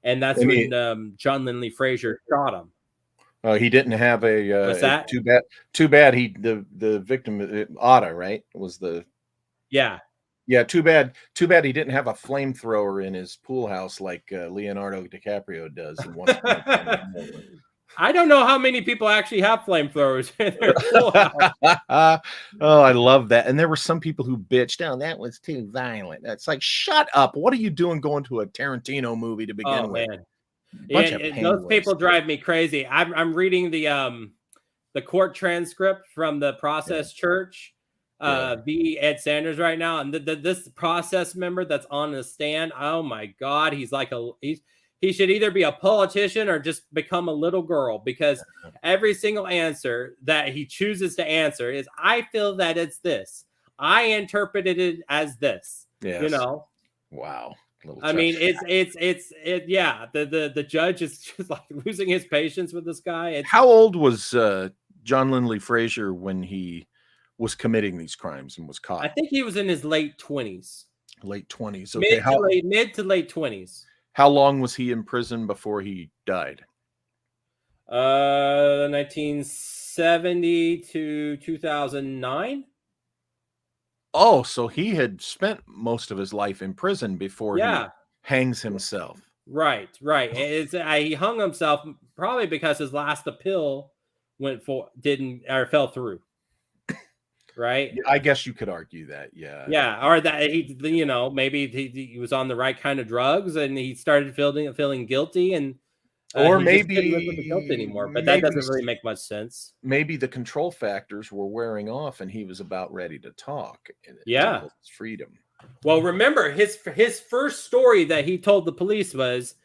And that's when John Lindley Frazier shot him. He didn't have a. What's that? Too bad. The victim, Otta, right? Was the. Yeah. Yeah, too bad. Too bad he didn't have a flamethrower in his pool house like Leonardo DiCaprio does in Once Upon a Time in Hollywood. I don't know how many people actually have flamethrowers in their pool house. Oh, I love that. And there were some people who bitched, "Oh, that was too violent." It's like, shut up. What are you doing going to a Tarantino movie to begin Oh with? man, Bunch of those pandas. people drive me crazy. I'm reading the court transcript from the process church, v. Ed Sanders right now, and this process member that's on the stand. Oh my God, he should either be a politician or just become a little girl, because every single answer that he chooses to answer is, I feel that it's this. I interpreted it as this. Yes. You know. Wow. I mean, yeah. The judge is just like losing his patience with this guy. How old was John Lindley Frazier when he was committing these crimes and was caught? I think he was in his late 20s. Late 20s. Okay. Mid to late 20s. How long was he in prison before he died? 1970 to 2009. Oh, so he had spent most of his life in prison before he hangs himself. Right. He hung himself probably because his last appeal fell through. Right. I guess you could argue that. Yeah. Or that maybe he was on the right kind of drugs and he started feeling guilty, and or maybe just couldn't live with the guilt anymore. But that doesn't really make much sense. Maybe the control factors were wearing off and he was about ready to talk. Yeah. His freedom. Well, remember his first story that he told the police was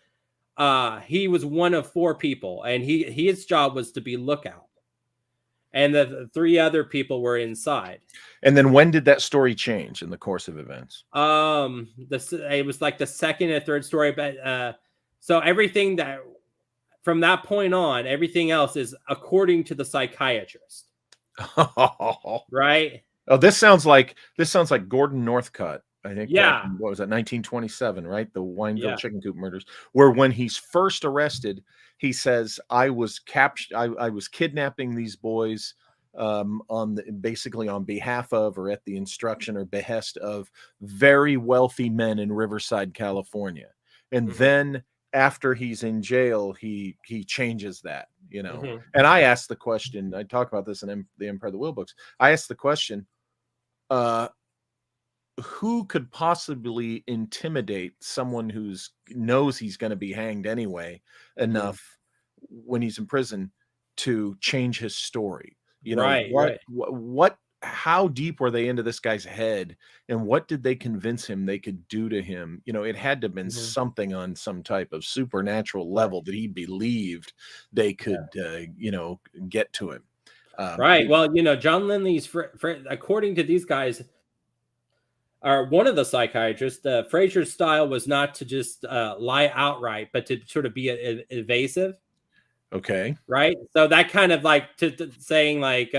he was one of 4 people, and his job was to be lookout. And the 3 other people were inside. And then when did that story change in the course of events? It was like the second or third story, but so everything that from that point on, everything else is according to the psychiatrist. Right? Oh, this sounds like Gordon Northcutt. I think. Yeah. What was that? 1927, right? The Wineville chicken coop murders, where when he's first arrested, he says, "I was captured. I was kidnapping these boys basically on behalf of, or at the instruction or behest of, very wealthy men in Riverside, California." And then after he's in jail, he changes that, And I asked the question. I talk about this in the Empire of the Will books. I asked the question, who could possibly intimidate someone who's knows he's going to be hanged anyway enough when he's in prison to change his story? What how deep were they into this guy's head, and what did they convince him they could do to him? It had to have been something on some type of supernatural level that he believed they could get to him. Right. Well, John Lindley's according to these guys, are one of the psychiatrists, Frazier's style was not to just lie outright, but to sort of be evasive. Okay. Right. So that kind of like to saying like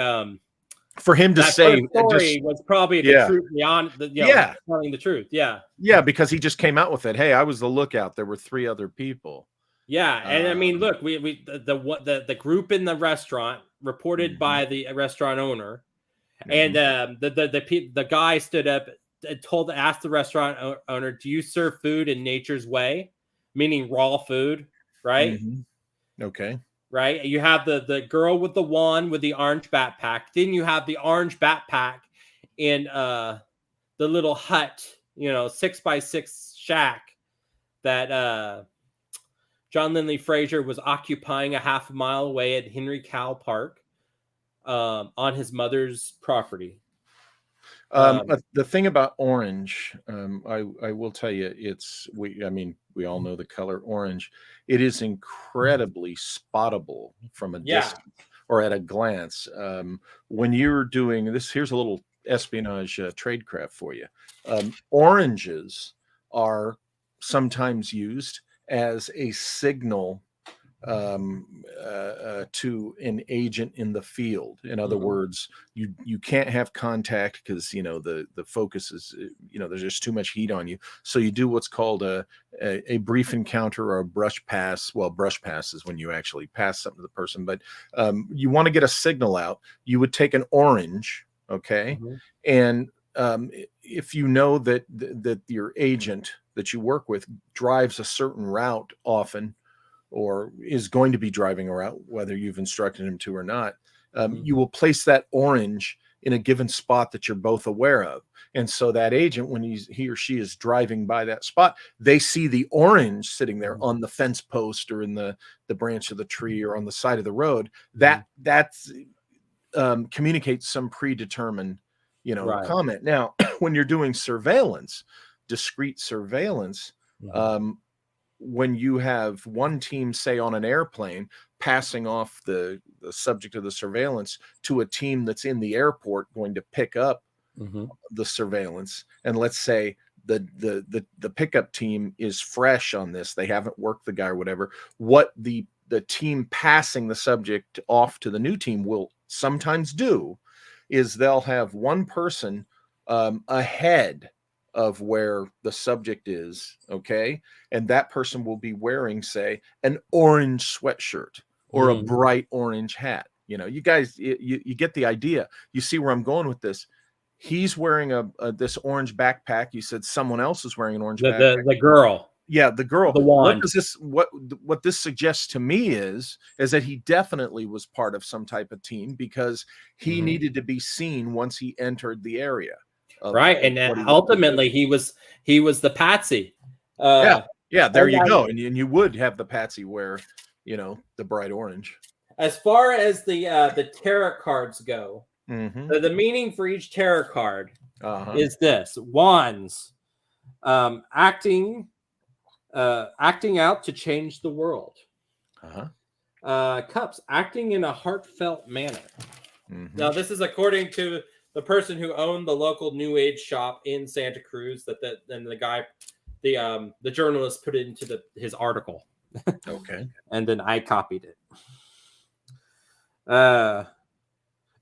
for him to say story was probably the truth beyond telling the truth. Yeah. Yeah, because he just came out with it. Hey, I was the lookout. There were 3 other people. Yeah, and I mean, look, the group in the restaurant reported by the restaurant owner, and the guy stood up. Asked the restaurant owner, "Do you serve food in nature's way?" Meaning raw food, right? Okay. Right. You have the girl with the wand with the orange backpack. Then you have the orange backpack in the little hut, 6x6 shack that John Lindley Frazier was occupying a half a mile away at Henry Cow Park on his mother's property. The thing about orange, I will tell you, we all know the color orange. It is incredibly spottable from a distance or at a glance. When you're doing this, here's a little espionage tradecraft for you. Oranges are sometimes used as a signal to an agent in the field. In other words, you can't have contact because the focus is there's just too much heat on you. So you do what's called a brief encounter or a brush pass. Well, brush pass is when you actually pass something to the person, but you want to get a signal out. You would take an orange, okay, and if you know that your agent that you work with drives a certain route often, or is going to be driving a route, whether you've instructed him to or not, you will place that orange in a given spot that you're both aware of. And so that agent, when he or she is driving by that spot, they see the orange sitting there on the fence post or in the branch of the tree or on the side of the road. That's communicates some predetermined, comment. Now, when you're doing surveillance, discrete surveillance, when you have one team, say on an airplane, passing off the subject of the surveillance to a team that's in the airport going to pick up the surveillance, and let's say the pickup team is fresh on this, they haven't worked the guy or whatever, what the team passing the subject off to the new team will sometimes do is they'll have one person ahead of where the subject is, okay? And that person will be wearing, say, an orange sweatshirt or a bright orange hat. You guys, you get the idea. You see where I'm going with this. He's wearing this orange backpack. You said someone else is wearing an orange backpack. The girl. Yeah, the girl. The wand. What this suggests to me is that he definitely was part of some type of team, because he needed to be seen once he entered the area. Right, and ultimately he was the patsy. There you go, and you would have the patsy wear, the bright orange. As far as the tarot cards go, the meaning for each tarot card is this: wands, acting out to change the world. Cups, acting in a heartfelt manner. Now, this is according to the person who owned the local New Age shop in Santa Cruz. And the guy, the journalist, put it into his article. Okay. And then I copied it.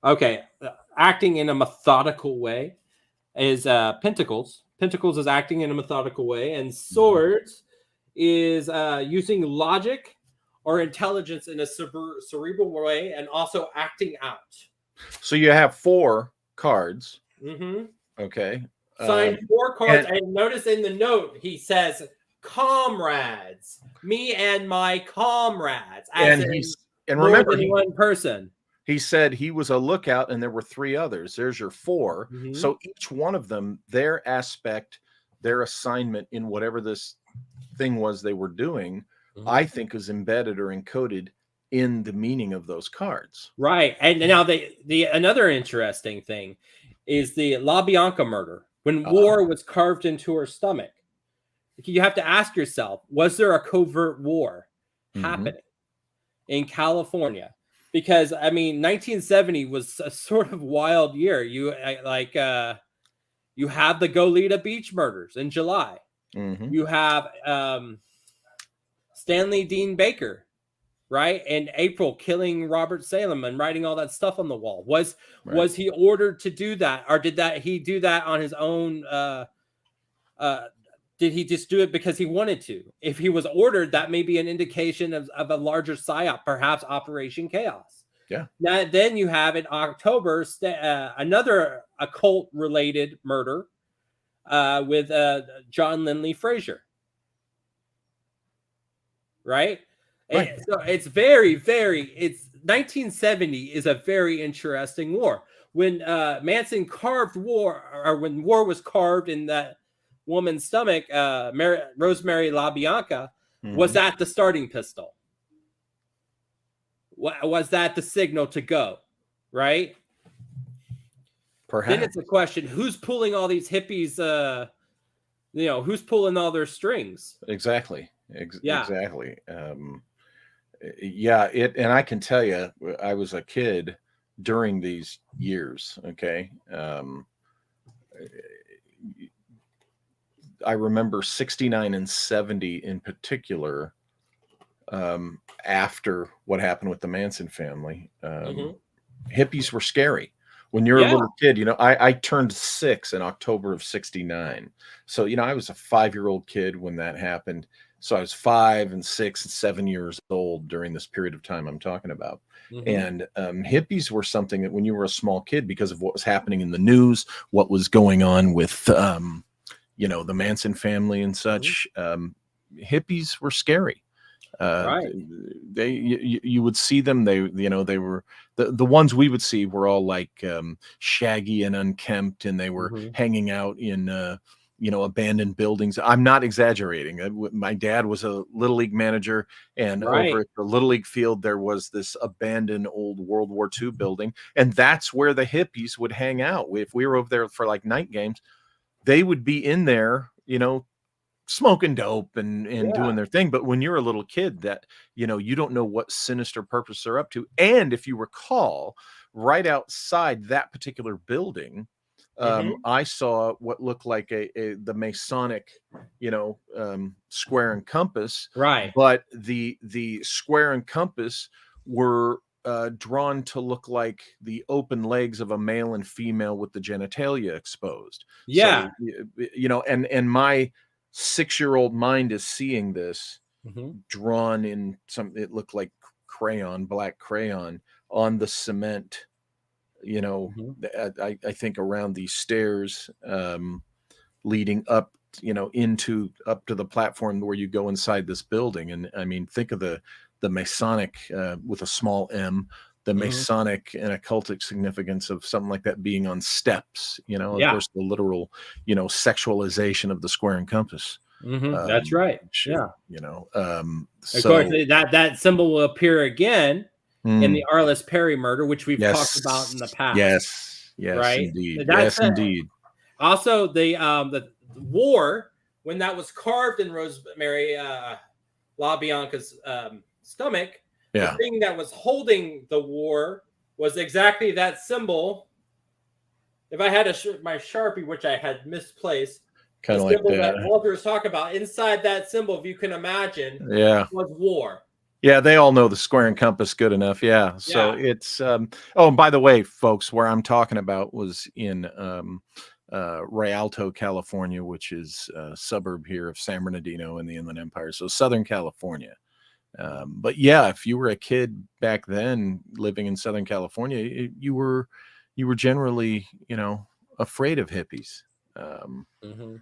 Okay. Acting in a methodical way is pentacles. Pentacles is acting in a methodical way, and swords is using logic or intelligence in a cerebral way, and also acting out. So you have 4 cards. Okay. Signed 4 cards. And notice in the note he says, "Comrades, me and my comrades." And remember, one person. He said he was a lookout, and there were 3 others. There's your 4. So each one of them, their aspect, their assignment in whatever this thing was they were doing, I think is embedded or encoded in the meaning of those cards. Right. And now the another interesting thing is the La Bianca murder. When war was carved into her stomach, you have to ask yourself, was there a covert war happening in California? Because 1970 was a sort of wild year. You have the Goleta Beach murders in July. You have Stanley Dean Baker, right, in April, killing Robert Salem and writing all that stuff on the wall. Was he ordered to do that, or did he do that on his own? Did he just do it because he wanted to? If he was ordered, that may be an indication of a larger psyop, perhaps Operation Chaos. Yeah. Now, then you have in October another occult-related murder with John Lindley Frazier. Right? So it's very, very, 1970 is a very interesting war. When Manson carved war, or when war was carved in that woman's stomach, Rosemary LaBianca, was that the starting pistol? Was that the signal to go? Right? Perhaps. Then it's a question: who's pulling all these hippies? Who's pulling all their strings? Exactly. Exactly. And I can tell you, I was a kid during these years. Okay. I remember 69 and 70 in particular, after what happened with the Manson family. Hippies were scary. When you're a little kid, I turned 6 in October of 69. So, I was a 5-year-old kid when that happened. So I was 5 and 6 and 7 years old during this period of time I'm talking about. Mm-hmm. And hippies were something that when you were a small kid, because of what was happening in the news, what was going on with, the Manson family and such, hippies were scary. Right. You would see them. They were the ones we would see were all like shaggy and unkempt, and they were Mm-hmm. hanging out in abandoned buildings. I'm not exaggerating. My dad was a little league manager, and over Right. at the little league field there was this abandoned old World War II building, and that's where the hippies would hang out. If we were over there for like night games, they would be in there, smoking dope and Yeah. doing their thing. But when you're a little kid, that you don't know what sinister purpose they're up to. And if you recall, right outside that particular building, Mm-hmm. I saw what looked like the Masonic, square and compass, Right. but the square and compass were drawn to look like the open legs of a male and female with the genitalia exposed. Yeah. So and my 6-year-old mind is seeing this Mm-hmm. drawn in it looked like black crayon on the cement, Mm-hmm. I think around these stairs leading up, up to the platform where you go inside this building. And I mean, think of the Masonic with a small M, the Mm-hmm. Masonic and occultic significance of something like that being on steps, of Yeah. course, the literal, sexualization of the square and compass. Mm-hmm. That's right. Yeah. So Of course, that symbol will appear again in mm, the Arliss Perry murder, which we've talked about in the yes, past. yes, Right. indeed. That's Yes, indeed. also the war when that was carved in Rosemary LaBianca's stomach. The Yeah. thing that was holding the war was exactly that symbol. If I had my Sharpie, which I had misplaced, the Kind of like symbol that that. Walter was talking about, inside that symbol, if you can imagine, Yeah. was war. Yeah, they all know the square and compass good enough. Yeah. So Yeah. it's oh, and by the way, folks, where I'm talking about was in Rialto, California, which is a suburb here of San Bernardino in the Inland Empire. So Southern California. But yeah, if you were a kid back then living in Southern California, you were generally, afraid of hippies. Um, Mm-hmm.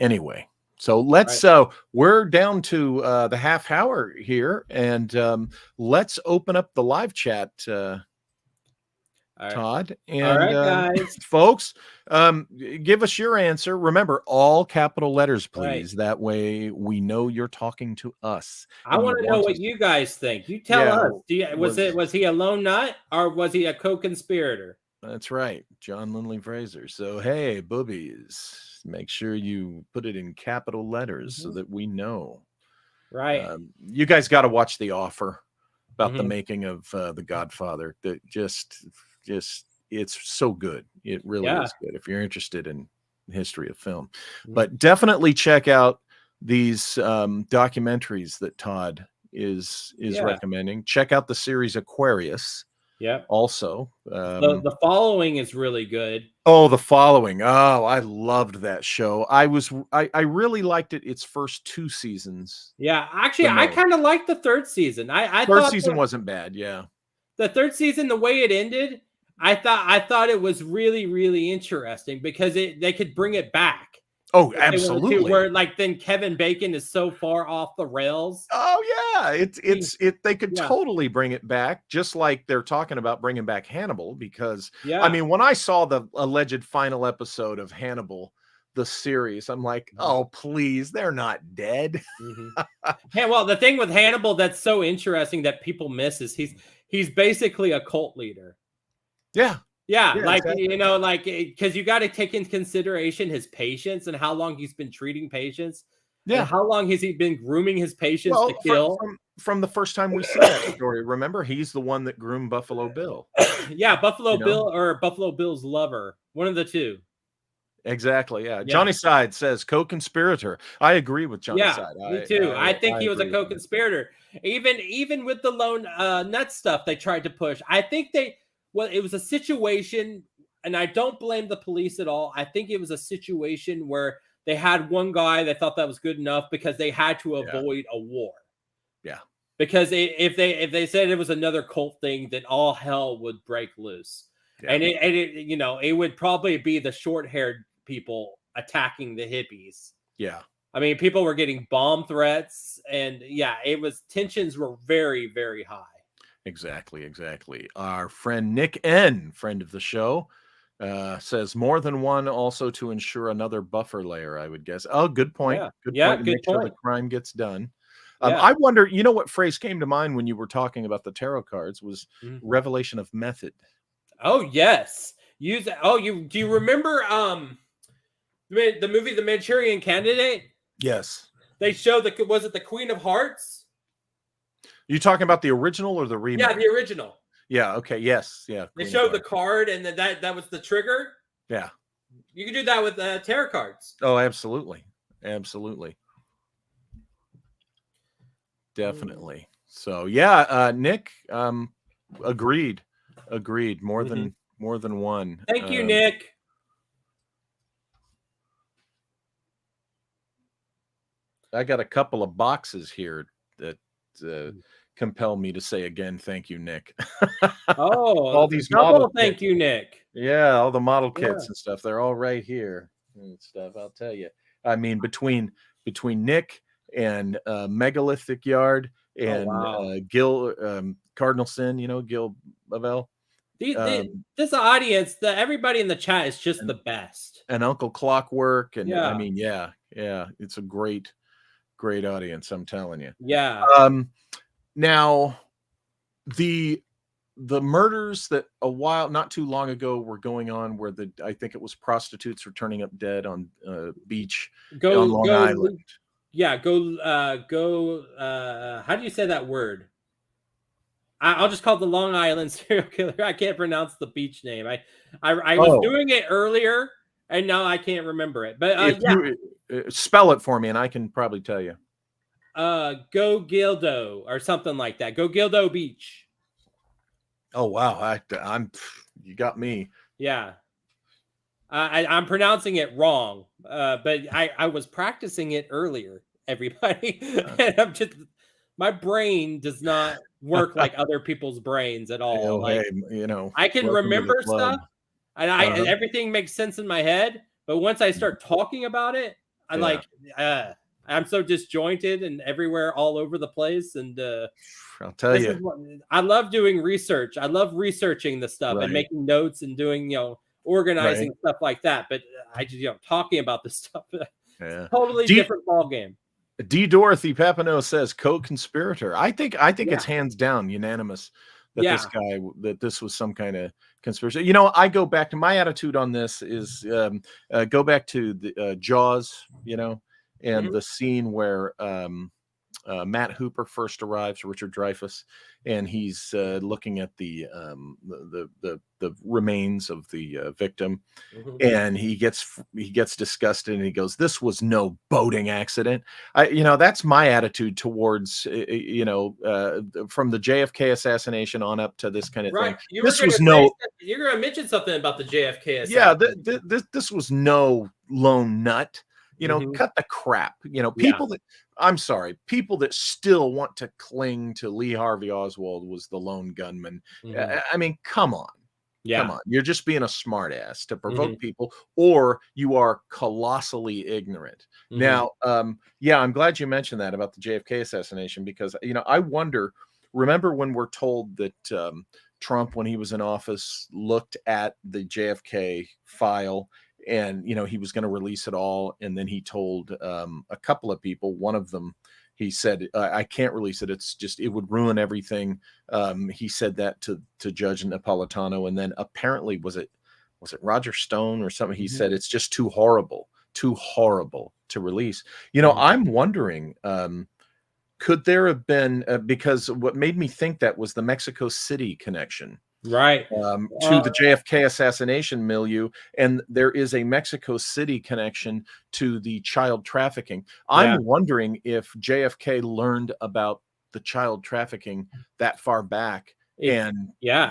anyway, so let's Right. we're down to the half hour here, and let's open up the live chat, All right. Todd, All and right, guys. folks, give us your answer. Remember, all capital letters, Right. please. That way we know you're talking to us I and you want to know want what us. you guys think. You tell Yeah, us. Was he a lone nut or was he a co-conspirator? that's right, John Lindley Frazier. So hey, boobies, make sure you put it in capital letters so Mm-hmm. that we know. Right. You guys got to watch The Offer about the Mm-hmm. making of The Godfather. That just it's so good. It really Yeah. is good if you're interested in the history of film. Mhm. But definitely check out these documentaries that Todd is Yeah. recommending. Check out the series Aquarius Yep. also. The following is really good. Oh, The Following. Oh, I loved that show. I really liked it its first 2 seasons. Yeah. Actually, The I most. kind of liked the third season. I Third thought season wasn't bad. Yeah. the third season, the way it ended, I thought it was really, really interesting because they could bring it back. Oh, If they wanted to, absolutely. where like then Kevin Bacon is so far off the rails. Oh yeah, they could Yeah. totally bring it back, just like they're talking about bringing back Hannibal. Because Yeah. I mean, when I saw the alleged final episode of Hannibal, the series, I'm like, oh please, they're not dead. Mm-hmm. Yeah, well, the thing with Hannibal that's so interesting that people miss is he's basically a cult leader. Yeah. Yeah, like exactly. because you got to take into consideration his patients and how long he's been treating patients. Yeah. And how long has he been grooming his patients Well, to kill? from the first time we see that story, remember, he's the one that groomed Buffalo Bill. Yeah, Buffalo Bill or Buffalo Bill's lover, one of the two. Exactly. Yeah. Johnny Side says co-conspirator. I agree with Johnny Side. Me too. I think he was a co-conspirator. Even with the lone nut stuff they tried to push. I think it was a situation, and I don't blame the police at all. I think it was a situation where they had one guy that thought that was good enough because they had to avoid a war. Yeah. Because if they said it was another cult thing, then all hell would break loose. Yeah. And it would probably be the short-haired people attacking the hippies. Yeah. I mean, people were getting bomb threats, and tensions were very, very high. Exactly. Our friend Nick N., friend of the show, says more than one, also to ensure another buffer layer, I would guess. Oh, good point. Yeah. Good Yeah, point. To good make sure the point. crime gets done. Yeah. I wonder, you know what phrase came to mind when you were talking about the tarot cards was Mhm. revelation of method. Oh, yes. Do you remember the movie The Manchurian Candidate? Yes. They showed was it the Queen of Hearts? You talking about the original or the remake? Yeah, the original. Yeah, okay, yes. Yeah. They Queen of showed the Hearts. card, and then that was the trigger. Yeah. You can do that with tarot cards. Oh, absolutely. Definitely. So yeah, Nick, agreed. More than one. Thank you, Nick. I got a couple of boxes here that compel me to say again, thank you, Nick. Oh, all these double thank you, Nick. Yeah, all the model kits and stuff. They're all right here and stuff. I'll tell you. I mean, between Nick and Megalithic Yard and Gil Cardinal Sin, Gil Lavelle. This audience, everybody in the chat is just the best. And Uncle Clockwork, and I mean, yeah, it's a great audience. I'm telling you. Yeah. Now, the murders that not too long ago were going on, where I think it was prostitutes were turning up dead on beach on Long Island. Yeah, go. How do you say that word? I'll just call it the Long Island serial killer. I can't pronounce the beach name. I was doing it earlier, and now I can't remember it. But you spell it for me, and I can probably tell you. Go Gildo or something like that. Go Gildo Beach. Oh wow, you got me. Yeah, I'm pronouncing it wrong, but I was practicing it earlier. Everybody, and my brain does not work like other people's brains at all. Hey, I can remember stuff, and everything makes sense in my head. But once I start talking about it, I'm so disjointed and everywhere, all over the place. And I'll tell you, I love doing research. I love researching the stuff and making notes and doing, organizing stuff like that. But I just, talking about this stuff, totally different ball game. D. Dorothy Papineau says Co-Conspirator. I think it's hands down unanimous that this was some kind of conspiracy. I go back to my attitude on this is go back to the Jaws, and the scene where Matt Hooper first arrives, Richard Dreyfuss, and he's looking at the remains of the victim, and he gets disgusted, and he goes, "This was no boating accident." That's my attitude towards from the JFK assassination on up to this kind of thing. You're going to mention something about the JFK assassination. Yeah, this was no lone nut. Cut the crap. People that still want to cling to Lee Harvey Oswald was the lone gunman. I mean, come on. Yeah. Come on. You're just being a smart ass to provoke people, or you are colossally ignorant. Now, I'm glad you mentioned that about the JFK assassination, because, I wonder, remember when we're told that Trump, when he was in office, looked at the JFK file and, he was going to release it all. And then he told a couple of people, one of them, he said, I can't release it. It would ruin everything. He said that to Judge Napolitano. And then apparently, was it Roger Stone or something? He said, it's just too horrible to release. I'm wondering, could there have been, because what made me think that was the Mexico City connection. Right. To the JFK assassination milieu, and there is a Mexico City connection to the child trafficking. I'm wondering if JFK learned about the child trafficking that far back. I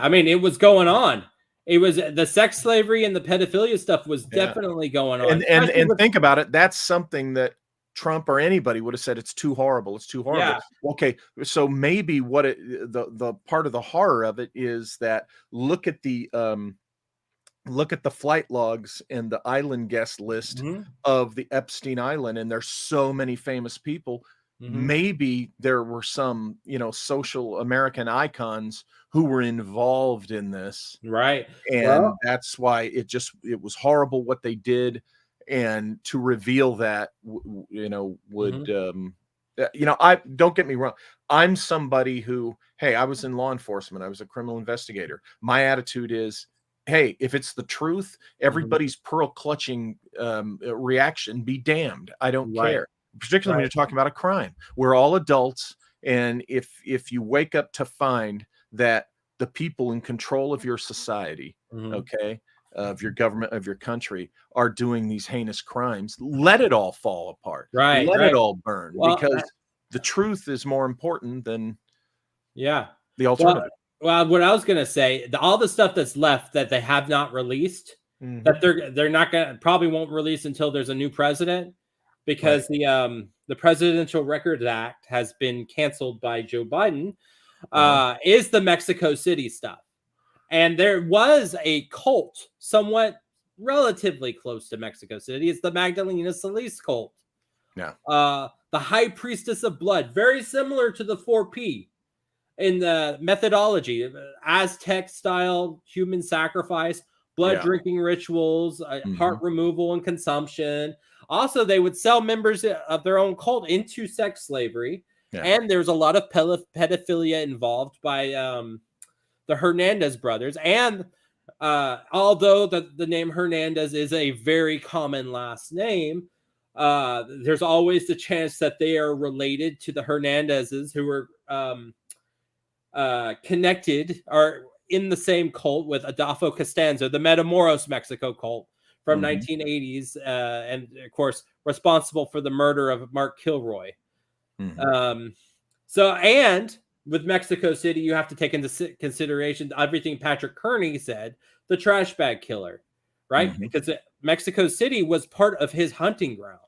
mean, it was going on. It was the sex slavery and the pedophilia stuff was Yeah. definitely going on. And think about it. That's something that Trump or anybody would have said it's too horrible. It's too horrible. Yeah. Okay, so maybe what the part of the horror of it is that look at the flight logs and the island guest list of the Epstein Island, and there's so many famous people. Maybe there were some, social American icons who were involved in this. Right. And that's why it was horrible what they did. And to reveal that, would, I don't get me wrong. I'm somebody who, hey, I was in law enforcement. I was a criminal investigator. My attitude is, hey, if it's the truth, everybody's pearl clutching reaction be damned. I don't care. Particularly when you're talking about a crime. We're all adults, and if you wake up to find that the people in control of your society, okay, of your government, of your country, are doing these heinous crimes, let it all fall apart. Let it all burn, because the truth is more important than the alternative. Well, what I was gonna say, all the stuff that's left that they have not released, that they're not gonna probably won't release until there's a new president. Because the Presidential Records Act has been canceled by Joe Biden, is the Mexico City stuff. And there was a cult somewhat relatively close to Mexico City. It's the Magdalena Solis cult. Yeah. The High Priestess of Blood, very similar to the 4P in the methodology, Aztec style human sacrifice, blood drinking rituals, heart removal and consumption. Also, they would sell members of their own cult into sex slavery. And there's a lot of pedophilia involved by the Hernandez brothers. And although the name Hernandez is a very common last name, there's always the chance that they are related to the Hernandezes who were connected or in the same cult with Adolfo Costanzo, the Matamoros Mexico cult from 1980s, and of course responsible for the murder of Mark Kilroy. And with Mexico City, you have to take into consideration everything Patrick Kearney said, the trash bag killer, right? Because Mexico City was part of his hunting ground.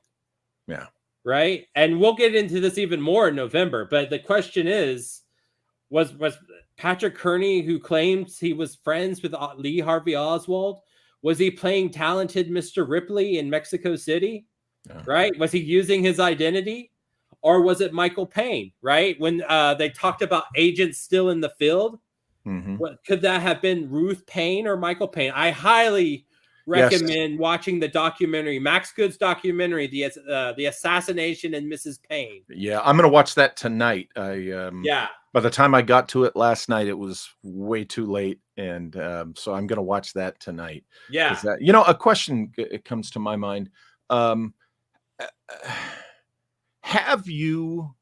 Yeah. Right. And we'll get into this even more in November. But the question is, was Patrick Kearney, who claims he was friends with Lee Harvey Oswald, was he playing talented Mr. Ripley in Mexico City? Right? Was he using his identity? Or was it Michael Payne? Right? When they talked about agents still in the field, could that have been Ruth Payne or Michael Payne? I highly recommend watching the documentary, Max Good's documentary, the Assassination in Mrs. Payne. Yeah, I'm going to watch that tonight. By the time I got to it last night, it was way too late, and so I'm going to watch that tonight. Yeah, a question it comes to my mind. Have you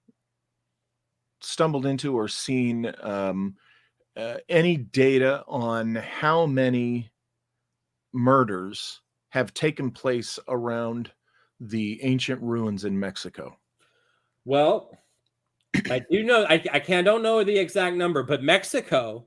stumbled into or seen any data on how many murders have taken place around the ancient ruins in Mexico? Well, I do know, don't know the exact number, but Mexico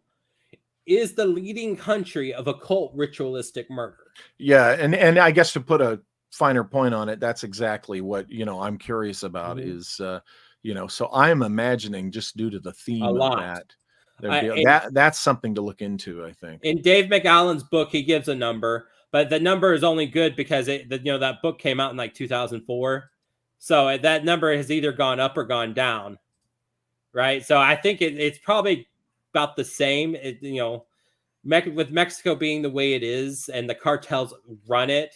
is the leading country of occult ritualistic murder. Yeah, and I guess to put a finer point on it, that's exactly what I'm curious about is so I'm imagining, just due to the theme of that, that's something to look into, I think. In Dave McAllen's book, he gives a number, but the number is only good because that book came out in like 2004, so that number has either gone up or gone down, right? So I think it's probably about the same. With Mexico being the way it is and the cartels run it,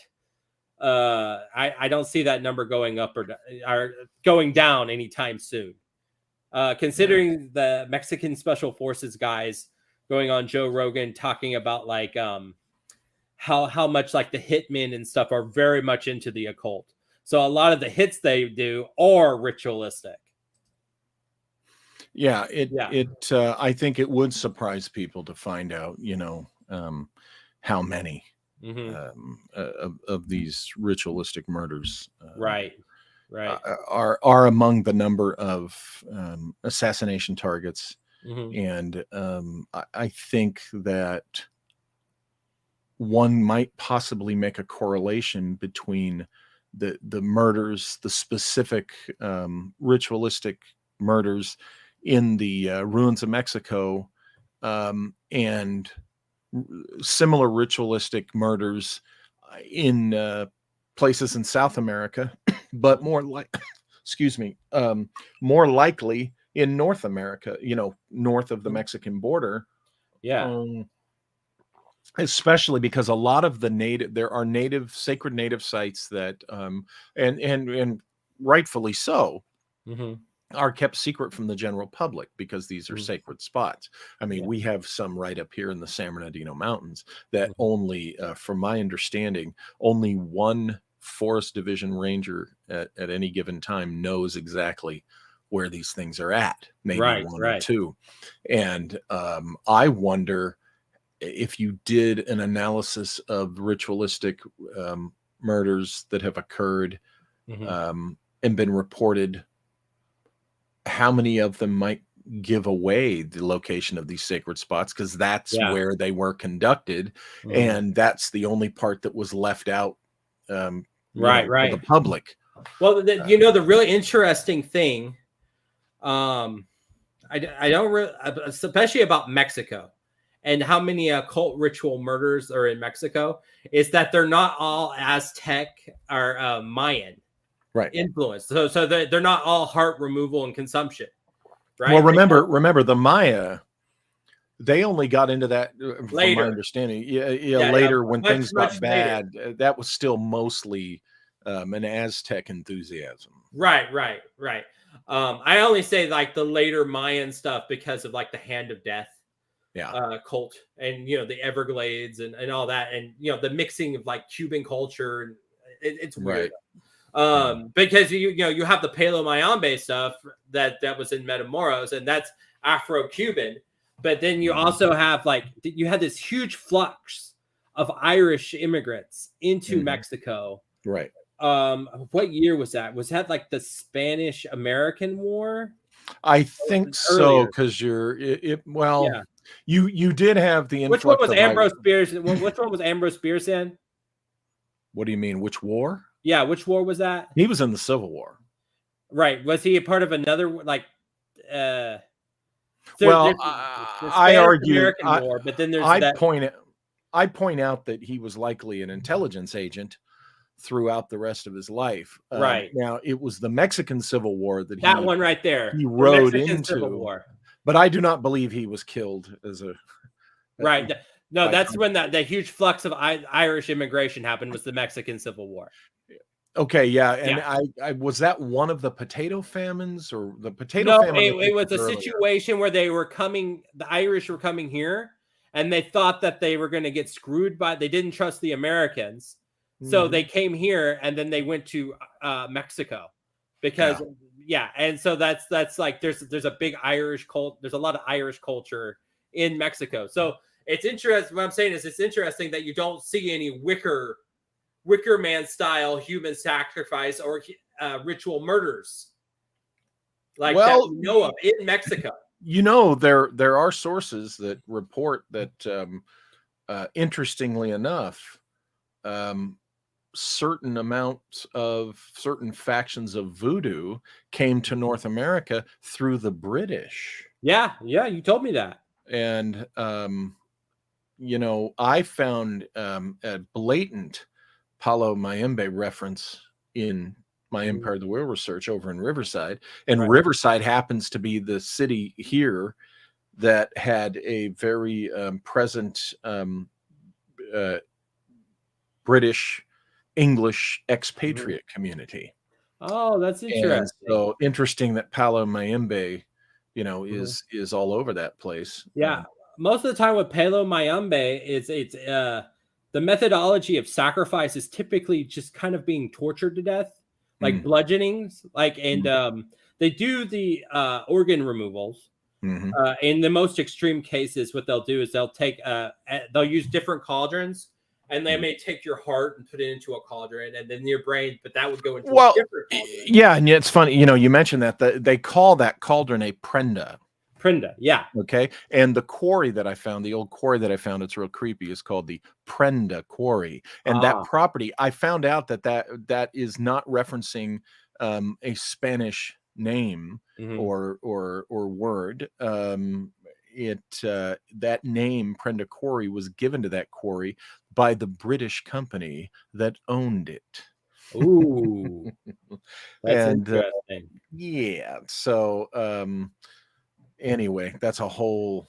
I don't see that number going up or going down anytime soon. Considering the Mexican Special Forces guys going on Joe Rogan talking about like how much like the hitmen and stuff are very much into the occult. So a lot of the hits they do are ritualistic. Yeah, I think it would surprise people to find out, how many of these ritualistic murders are among the number of assassination targets. And I think that one might possibly make a correlation between the murders, the specific ritualistic murders in the ruins of Mexico, and similar ritualistic murders in places in South America, but more like, excuse me, more likely in North America, north of the Mexican border. Yeah. Especially because a lot of there are sacred native sites that, and rightfully so, are kept secret from the general public because these are sacred spots. I mean, we have some right up here in the San Bernardino Mountains that only, from my understanding, only one Forest Division ranger at any given time knows exactly where these things are at, maybe one or two. And I wonder if you did an analysis of ritualistic murders that have occurred and been reported, how many of them might give away the location of these sacred spots, because that's where they were conducted, and that's the only part that was left out for the public. Well, the really interesting thing, I don't really, especially about Mexico and how many occult ritual murders are in Mexico, is that they're not all Aztec or Mayan influence. So they're not all heart removal and consumption, right? Well, remember the Maya, they only got into that, from later. my understanding, later when things got bad. That was still mostly an Aztec enthusiasm. Right. I only say like the later Mayan stuff because of like the Hand of Death cult, and the Everglades and all that, and the mixing of like Cuban culture, and it's weird. Because you have the Palo Mayombe stuff that was in Matamoros, and that's Afro-Cuban, but then you also have you had this huge flux of Irish immigrants into Mexico. Right. What year was that? Was that like the Spanish American War? I think so, because you did have the influx. Which one was Ambrose Bierce? Which one was Ambrose Bierce in? What do you mean? Which war? Yeah, which war was that? He was in the Civil War. Right. Was he a part of another I argue American War, but then there's I point out that he was likely an intelligence agent throughout the rest of his life. Right. Now, it was the Mexican Civil War that one right there. He rode into. Civil War. But I do not believe he was killed as a. Right. No, that's when the huge flux of Irish immigration happened, was the Mexican Civil War. Okay, yeah, and I was that one of the potato famines, or the potato famine? No, it was a situation where the Irish were coming here, and they thought that they were going to get screwed they didn't trust the Americans, so they came here, and then they went to Mexico, because and so that's like there's a big Irish cult. There's a lot of Irish culture in Mexico, so it's interesting. What I'm saying is, it's interesting that you don't see any Wicker Man style human sacrifice or ritual murders that we know of in Mexico. There are sources that report that, interestingly enough, certain factions of voodoo came to North America through the British. Yeah, you told me that. And I found a blatant Palo Mayombe reference in my Empire of the Whale research over in Riverside, and Riverside happens to be the city here that had a very present British English expatriate community. Oh, that's interesting. And so interesting that Palo Mayombe, is all over that place. Yeah, most of the time with Palo Mayombe, it's the methodology of sacrifice is typically just kind of being tortured to death, like bludgeonings, and they do the organ removals. In the most extreme cases, what they'll do is they'll use different cauldrons, and they may take your heart and put it into a cauldron, and then your brain, but that would go into a different cauldron. Yeah, and it's funny, you mentioned that they call that cauldron a prenda. Prenda, yeah. Okay. And the quarry that I found, the old quarry that I found, it's real creepy, is called the Prenda Quarry. And that property, I found out that is not referencing a Spanish name or word. That name, Prenda Quarry, was given to that quarry by the British company that owned it. Ooh, that's And interesting. yeah, so anyway, that's a whole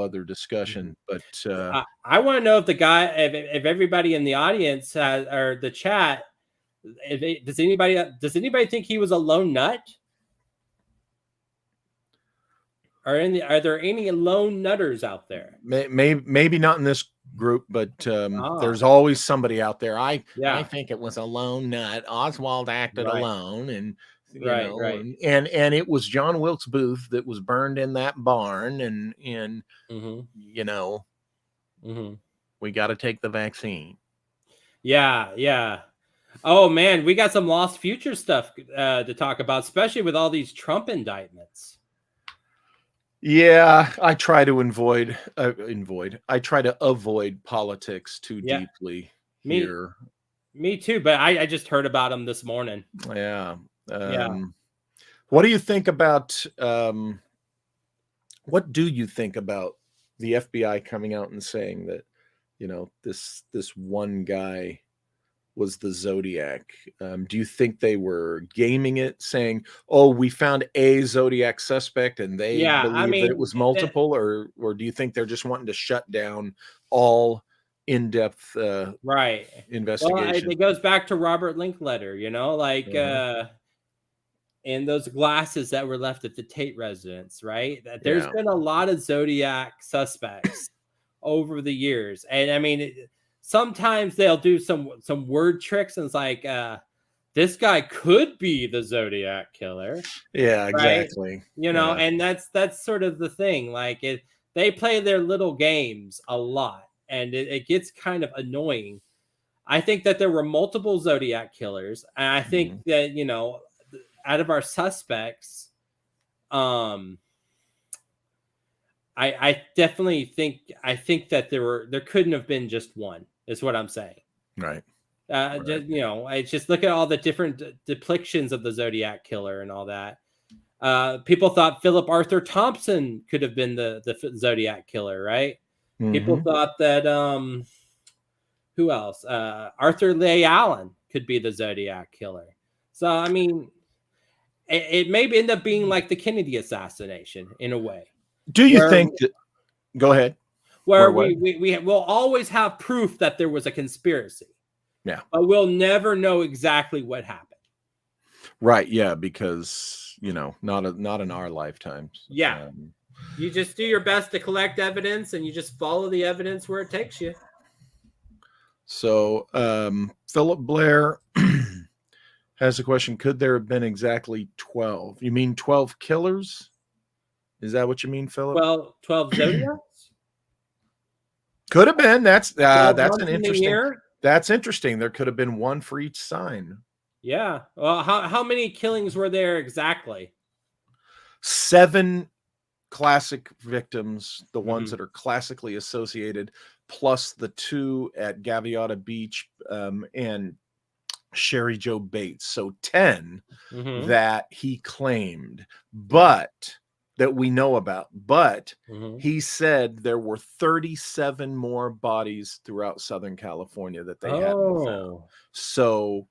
other discussion. But I want to know if the guy, if everybody in the audience has, or the chat, does anybody think he was a lone nut? Are there any lone nutters out there? maybe not in this group, but there's always somebody out there. I think it was a lone nut. Oswald acted alone, and and it was John Wilkes Booth that was burned in that barn, and we got to take the vaccine. Yeah. Oh man, we got some lost future stuff to talk about, especially with all these Trump indictments. Yeah, I try to avoid politics too deeply here. Me too, but I just heard about them this morning. Yeah. What do you think about what do you think about the FBI coming out and saying that, this one guy was the Zodiac? Do you think they were gaming it, saying, "Oh, we found a Zodiac suspect," and they believe that it was multiple, or do you think they're just wanting to shut down all in-depth investigation? Well, it goes back to Robert Linkletter, and those glasses that were left at the Tate residence, right? There's been a lot of Zodiac suspects over the years, and I mean. Sometimes they'll do some word tricks, and it's like, this guy could be the Zodiac killer. Yeah, exactly. Right? And that's sort of the thing. Like they play their little games a lot, and it gets kind of annoying. I think that there were multiple Zodiac killers, and I think that out of our suspects, I definitely think that there couldn't have been just one. Is what I'm saying. Right. I just look at all the different depictions of the Zodiac killer and all that. People thought Philip Arthur Thompson could have been the Zodiac killer, right? People thought that who else? Arthur Leigh Allen could be the Zodiac killer. So I mean, it may end up being like the Kennedy assassination in a way. Do you think that? Go ahead. Where we will always have proof that there was a conspiracy. Yeah. But we'll never know exactly what happened. Right. Yeah. Because, not in our lifetimes. Yeah. You just do your best to collect evidence, and you just follow the evidence where it takes you. So Philip Blair has a question. Could there have been exactly 12? You mean 12 killers? Is that what you mean, Philip? Well, 12 Zodiacs? Could have been. That's an interesting. That's interesting. There could have been one for each sign. Yeah. Well, how many killings were there exactly? 7 classic victims, the ones that are classically associated, plus the 2 at Gaviota Beach and Sherry Joe Bates. So 10 that he claimed, but that we know about. But he said there were 37 more bodies throughout Southern California that they hadn't found. So,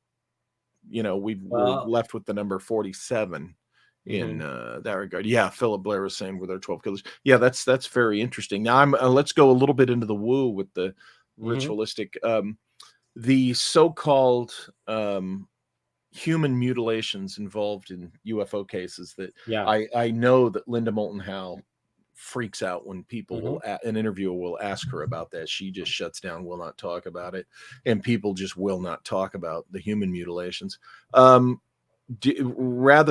we're left with the number 47 in that regard. Yeah, Philip Blair was saying were there 12 killers. Yeah, that's very interesting. Now let's go a little bit into the woo with the ritualistic, the so-called human mutilations involved in UFO cases that I know that Linda Moulton Howe freaks out when people an interviewer will ask her about that. She just shuts down, will not talk about it, and people just will not talk about the human mutilations. Rather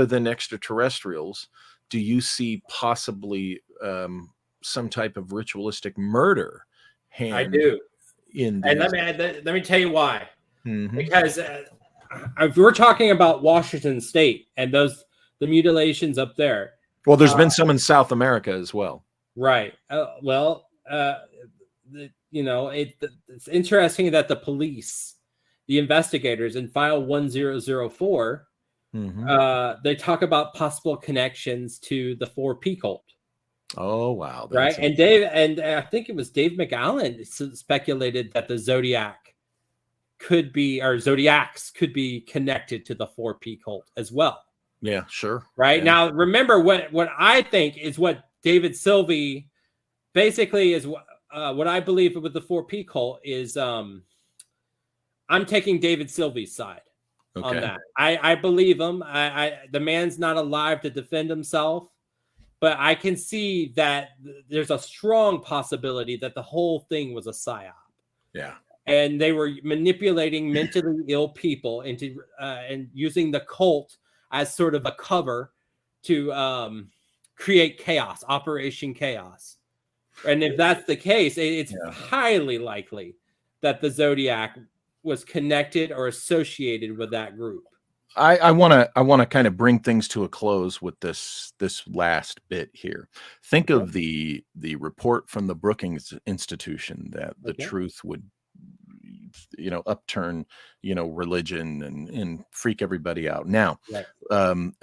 than extraterrestrials, do you see possibly some type of ritualistic murder? I do. And let me tell you why. Because if we're talking about Washington State and the mutilations up there, Well, there's been some in South America as well. Right. It's interesting that the police, the investigators in file 1004, they talk about possible connections to the 4P cult. Oh, wow. Right. And I think it was Dave McAllen speculated that the Zodiac could be, or Zodiacs could be connected to the 4P cult as well. Yeah, sure. Right. Yeah. Now, remember what I think is what David Sylvie basically is what I believe with the 4P cult is I'm taking David Sylvie's side on that. I believe him. The man's not alive to defend himself, but I can see that there's a strong possibility that the whole thing was a psyop. Yeah. And they were manipulating mentally ill people into and using the cult as sort of a cover to create chaos, Operation Chaos. And if that's the case, it's highly likely that the Zodiac was connected or associated with that group. I want to kind of bring things to a close with this last bit here. Think of the report from the Brookings Institution that the truth would upturn religion and freak everybody out. Now, imagine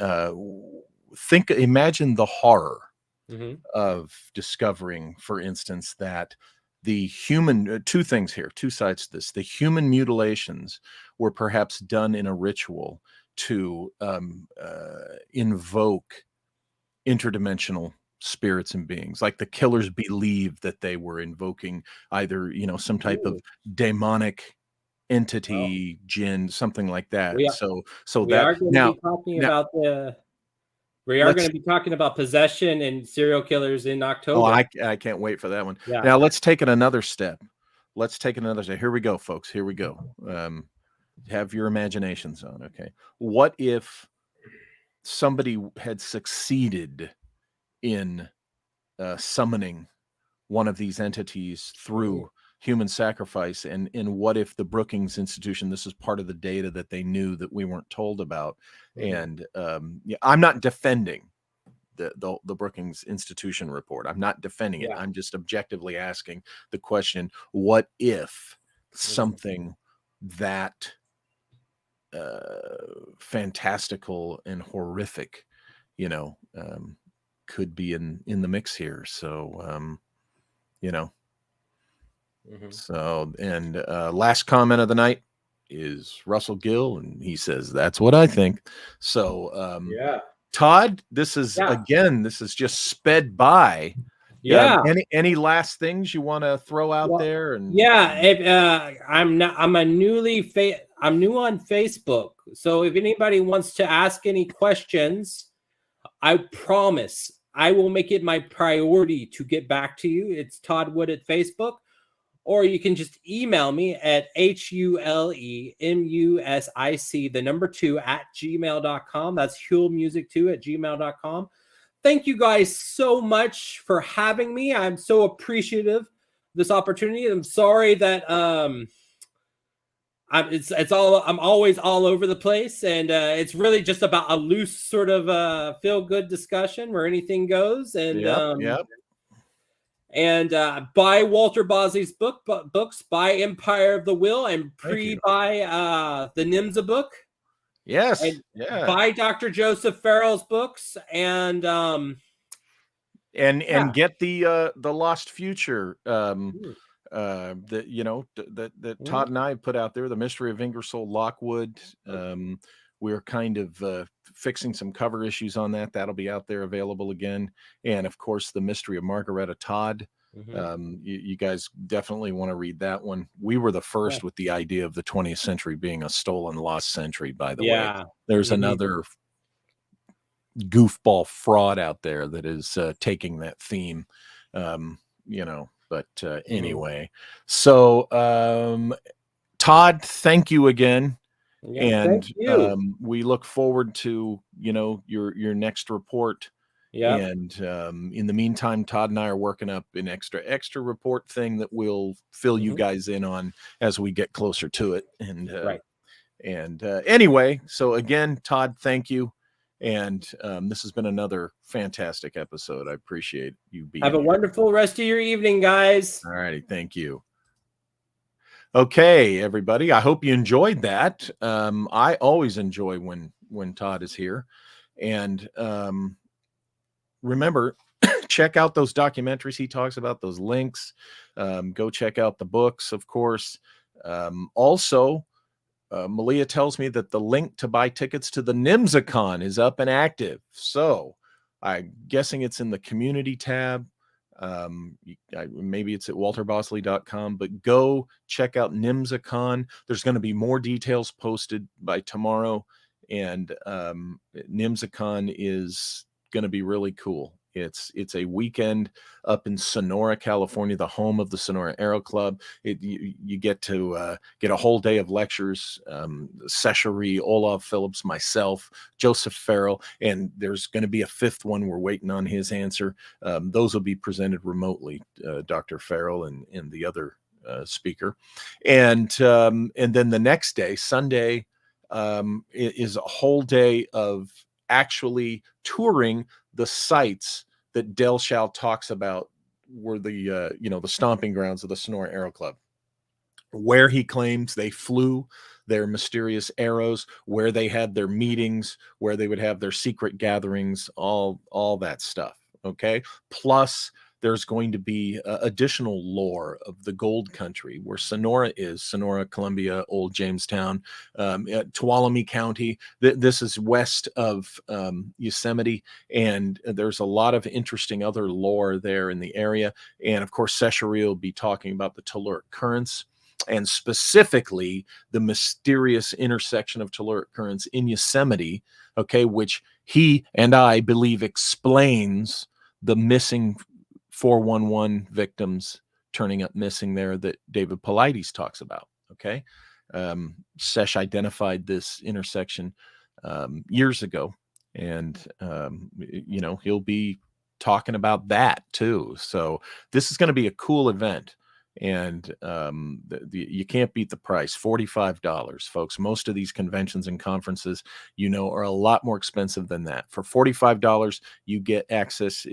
the horror of discovering, for instance, that the human two things here, two sides to this. The human mutilations were perhaps done in a ritual to invoke interdimensional spirits and beings. Like the killers believed that they were invoking either some type of demonic entity, jinn, something like that. We are going to be talking about possession and serial killers in October. Oh, I can't wait for that one. Yeah. Now let's take it another step. Here we go, folks. Here we go. Have your imaginations on. Okay. What if somebody had succeeded in summoning one of these entities through human sacrifice, and what if the Brookings Institution, this is part of the data that they knew that we weren't told about, and I'm not defending the Brookings Institution report. I'm not defending it. I'm just objectively asking the question: what if something that fantastical and horrific, could be in the mix here? So, So, and last comment of the night is Russell Gill, and he says, that's what I think. So, Todd, this is just sped by. Any last things you want to throw out there? And I'm new on Facebook, so if anybody wants to ask any questions, I promise I will make it my priority to get back to you. It's Todd Wood at Facebook, or you can just email me at hulemusic2@gmail.com. That's hulemusic2@gmail.com. Thank you guys so much for having me. I'm so appreciative of this opportunity. I'm sorry that I'm always all over the place, and it's really just about a loose sort of feel good discussion where anything goes. And buy Walter Bosley's books, buy Empire of the Will, and buy the Nimza book. Yes. And buy Dr. Joseph Farrell's books, and get the Lost Future that Todd and I put out there, The Mystery of Ingersoll Lockwood. We're kind of fixing some cover issues on that. That'll be out there available again. And of course, The Mystery of Margaretta Todd. You guys definitely want to read that one. We were the first with the idea of the 20th century being a stolen lost century, by the way. There's another goofball fraud out there that is taking that theme, but anyway. So Todd, thank you again. And thank you. We look forward to your next report. And in the meantime, Todd and I are working up an extra report thing that we'll fill you guys in on as we get closer to it. And anyway, so again, Todd, thank you. And this has been another fantastic episode. I appreciate you being Have a here. wonderful rest of your evening, guys. All righty. Thank you. Okay, everybody. I hope you enjoyed that. I always enjoy when Todd is here. And remember, check out those documentaries he talks about, those links. Go check out the books, of course. Also, Malia tells me that the link to buy tickets to the NIMSACon is up and active. So I'm guessing it's in the community tab. Maybe it's at walterbosley.com, but go check out NIMSACon. There's going to be more details posted by tomorrow. And NIMSACon is going to be really cool. It's a weekend up in Sonora, California, the home of the Sonora Aero Club. You get to get a whole day of lectures. Sesharie, Olav Phillips, myself, Joseph Farrell, and there's going to be a fifth one. We're waiting on his answer. Those will be presented remotely, Dr. Farrell and the other speaker. And then the next day, Sunday, is a whole day of actually touring the sites that Del Shao talks about were the the stomping grounds of the Sonora Aero Club, where he claims they flew their mysterious arrows, where they had their meetings, where they would have their secret gatherings, all that stuff. Okay. Plus, there's going to be additional lore of the gold country where Sonora is, Sonora, Columbia, Old Jamestown, Tuolumne County. This is west of Yosemite, and there's a lot of interesting other lore there in the area. And of course, Sesharie will be talking about the telluric currents, and specifically the mysterious intersection of telluric currents in Yosemite, okay, which he and I believe explains the missing 411 victims turning up missing there that David Paulides talks about. Okay. Sesh identified this intersection years ago, and he'll be talking about that too. So this is going to be a cool event, and you can't beat the price. $45, folks. Most of these conventions and conferences, are a lot more expensive than that. For $45, you get access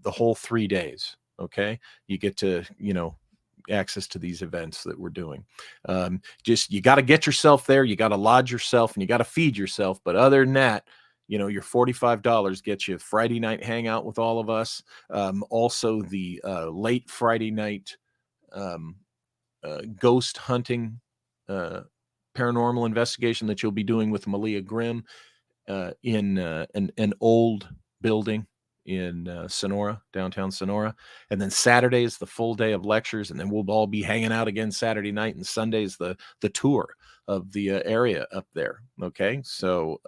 the whole 3 days. Okay. You get to, access to these events that we're doing. You got to get yourself there. You got to lodge yourself and you got to feed yourself. But other than that, your $45 gets you a Friday night hangout with all of us. Also the late Friday night ghost hunting paranormal investigation that you'll be doing with Malia Grimm in an old building in Sonora, downtown Sonora. And then Saturday is the full day of lectures, and then we'll all be hanging out again Saturday night, and Sunday is the tour of the area up there. Okay, so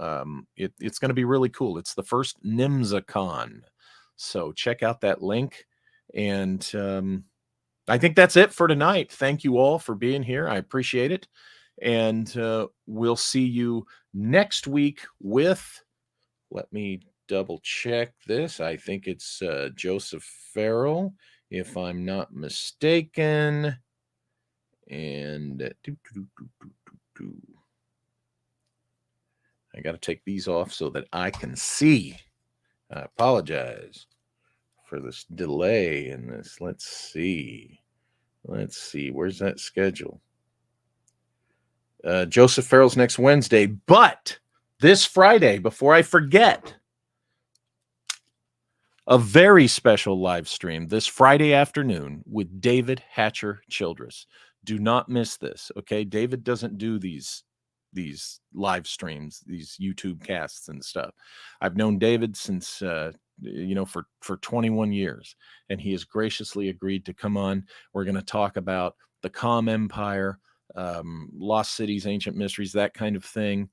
it's going to be really cool. It's the first NIMSACon, so check out that link. And I think that's it for tonight. Thank you all for being here. I appreciate it. And we'll see you next week with, let me double check this. I think it's Joseph Farrell, if I'm not mistaken. And I got to take these off so that I can see. I apologize for this delay in this. Let's see. Where's that schedule? Joseph Farrell's next Wednesday, but this Friday, before I forget, a very special live stream this Friday afternoon with David Hatcher Childress. Do not miss this, okay? David doesn't do these live streams, these YouTube casts and stuff. I've known David since for 21 years, and he has graciously agreed to come on. We're going to talk about the Com Empire, lost cities, ancient mysteries, that kind of thing.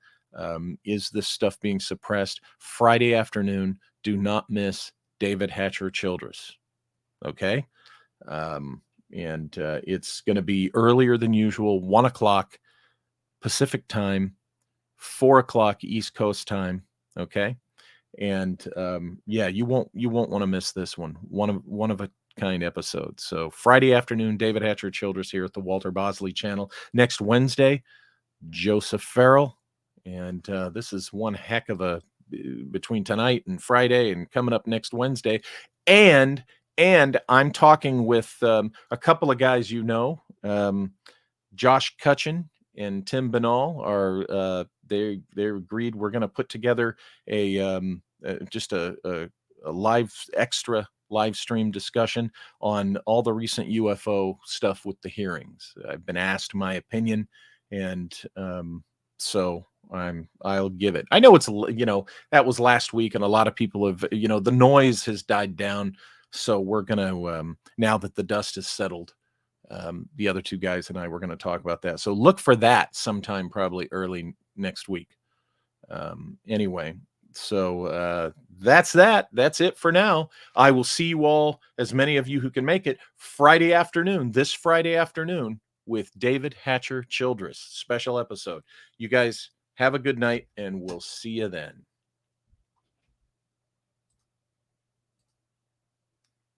Is this stuff being suppressed? Friday afternoon. Do not miss David Hatcher Childress. Okay. And it's going to be earlier than usual, 1 o'clock Pacific time, 4 o'clock East Coast time. Okay. And you won't want to miss this one. One of a kind episode. So Friday afternoon, David Hatcher Childress here at the Walter Bosley channel. Next Wednesday, Joseph Farrell. And this is one heck of a between tonight and Friday and coming up next Wednesday. And I'm talking with a couple of guys, Josh Cutchin and Tim Banal are they agreed we're going to put together just a extra live stream discussion on all the recent UFO stuff with the hearings. I've been asked my opinion, and so I'll give it. I know it's that was last week, and a lot of people have the noise has died down. So we're gonna now that the dust has settled, the other two guys and I were going to talk about that. So look for that sometime probably early next week. Anyway, so that's that. That's it for now. I will see you all, as many of you who can make it, this Friday afternoon with David Hatcher Childress. Special episode. You guys have a good night, and we'll see you then.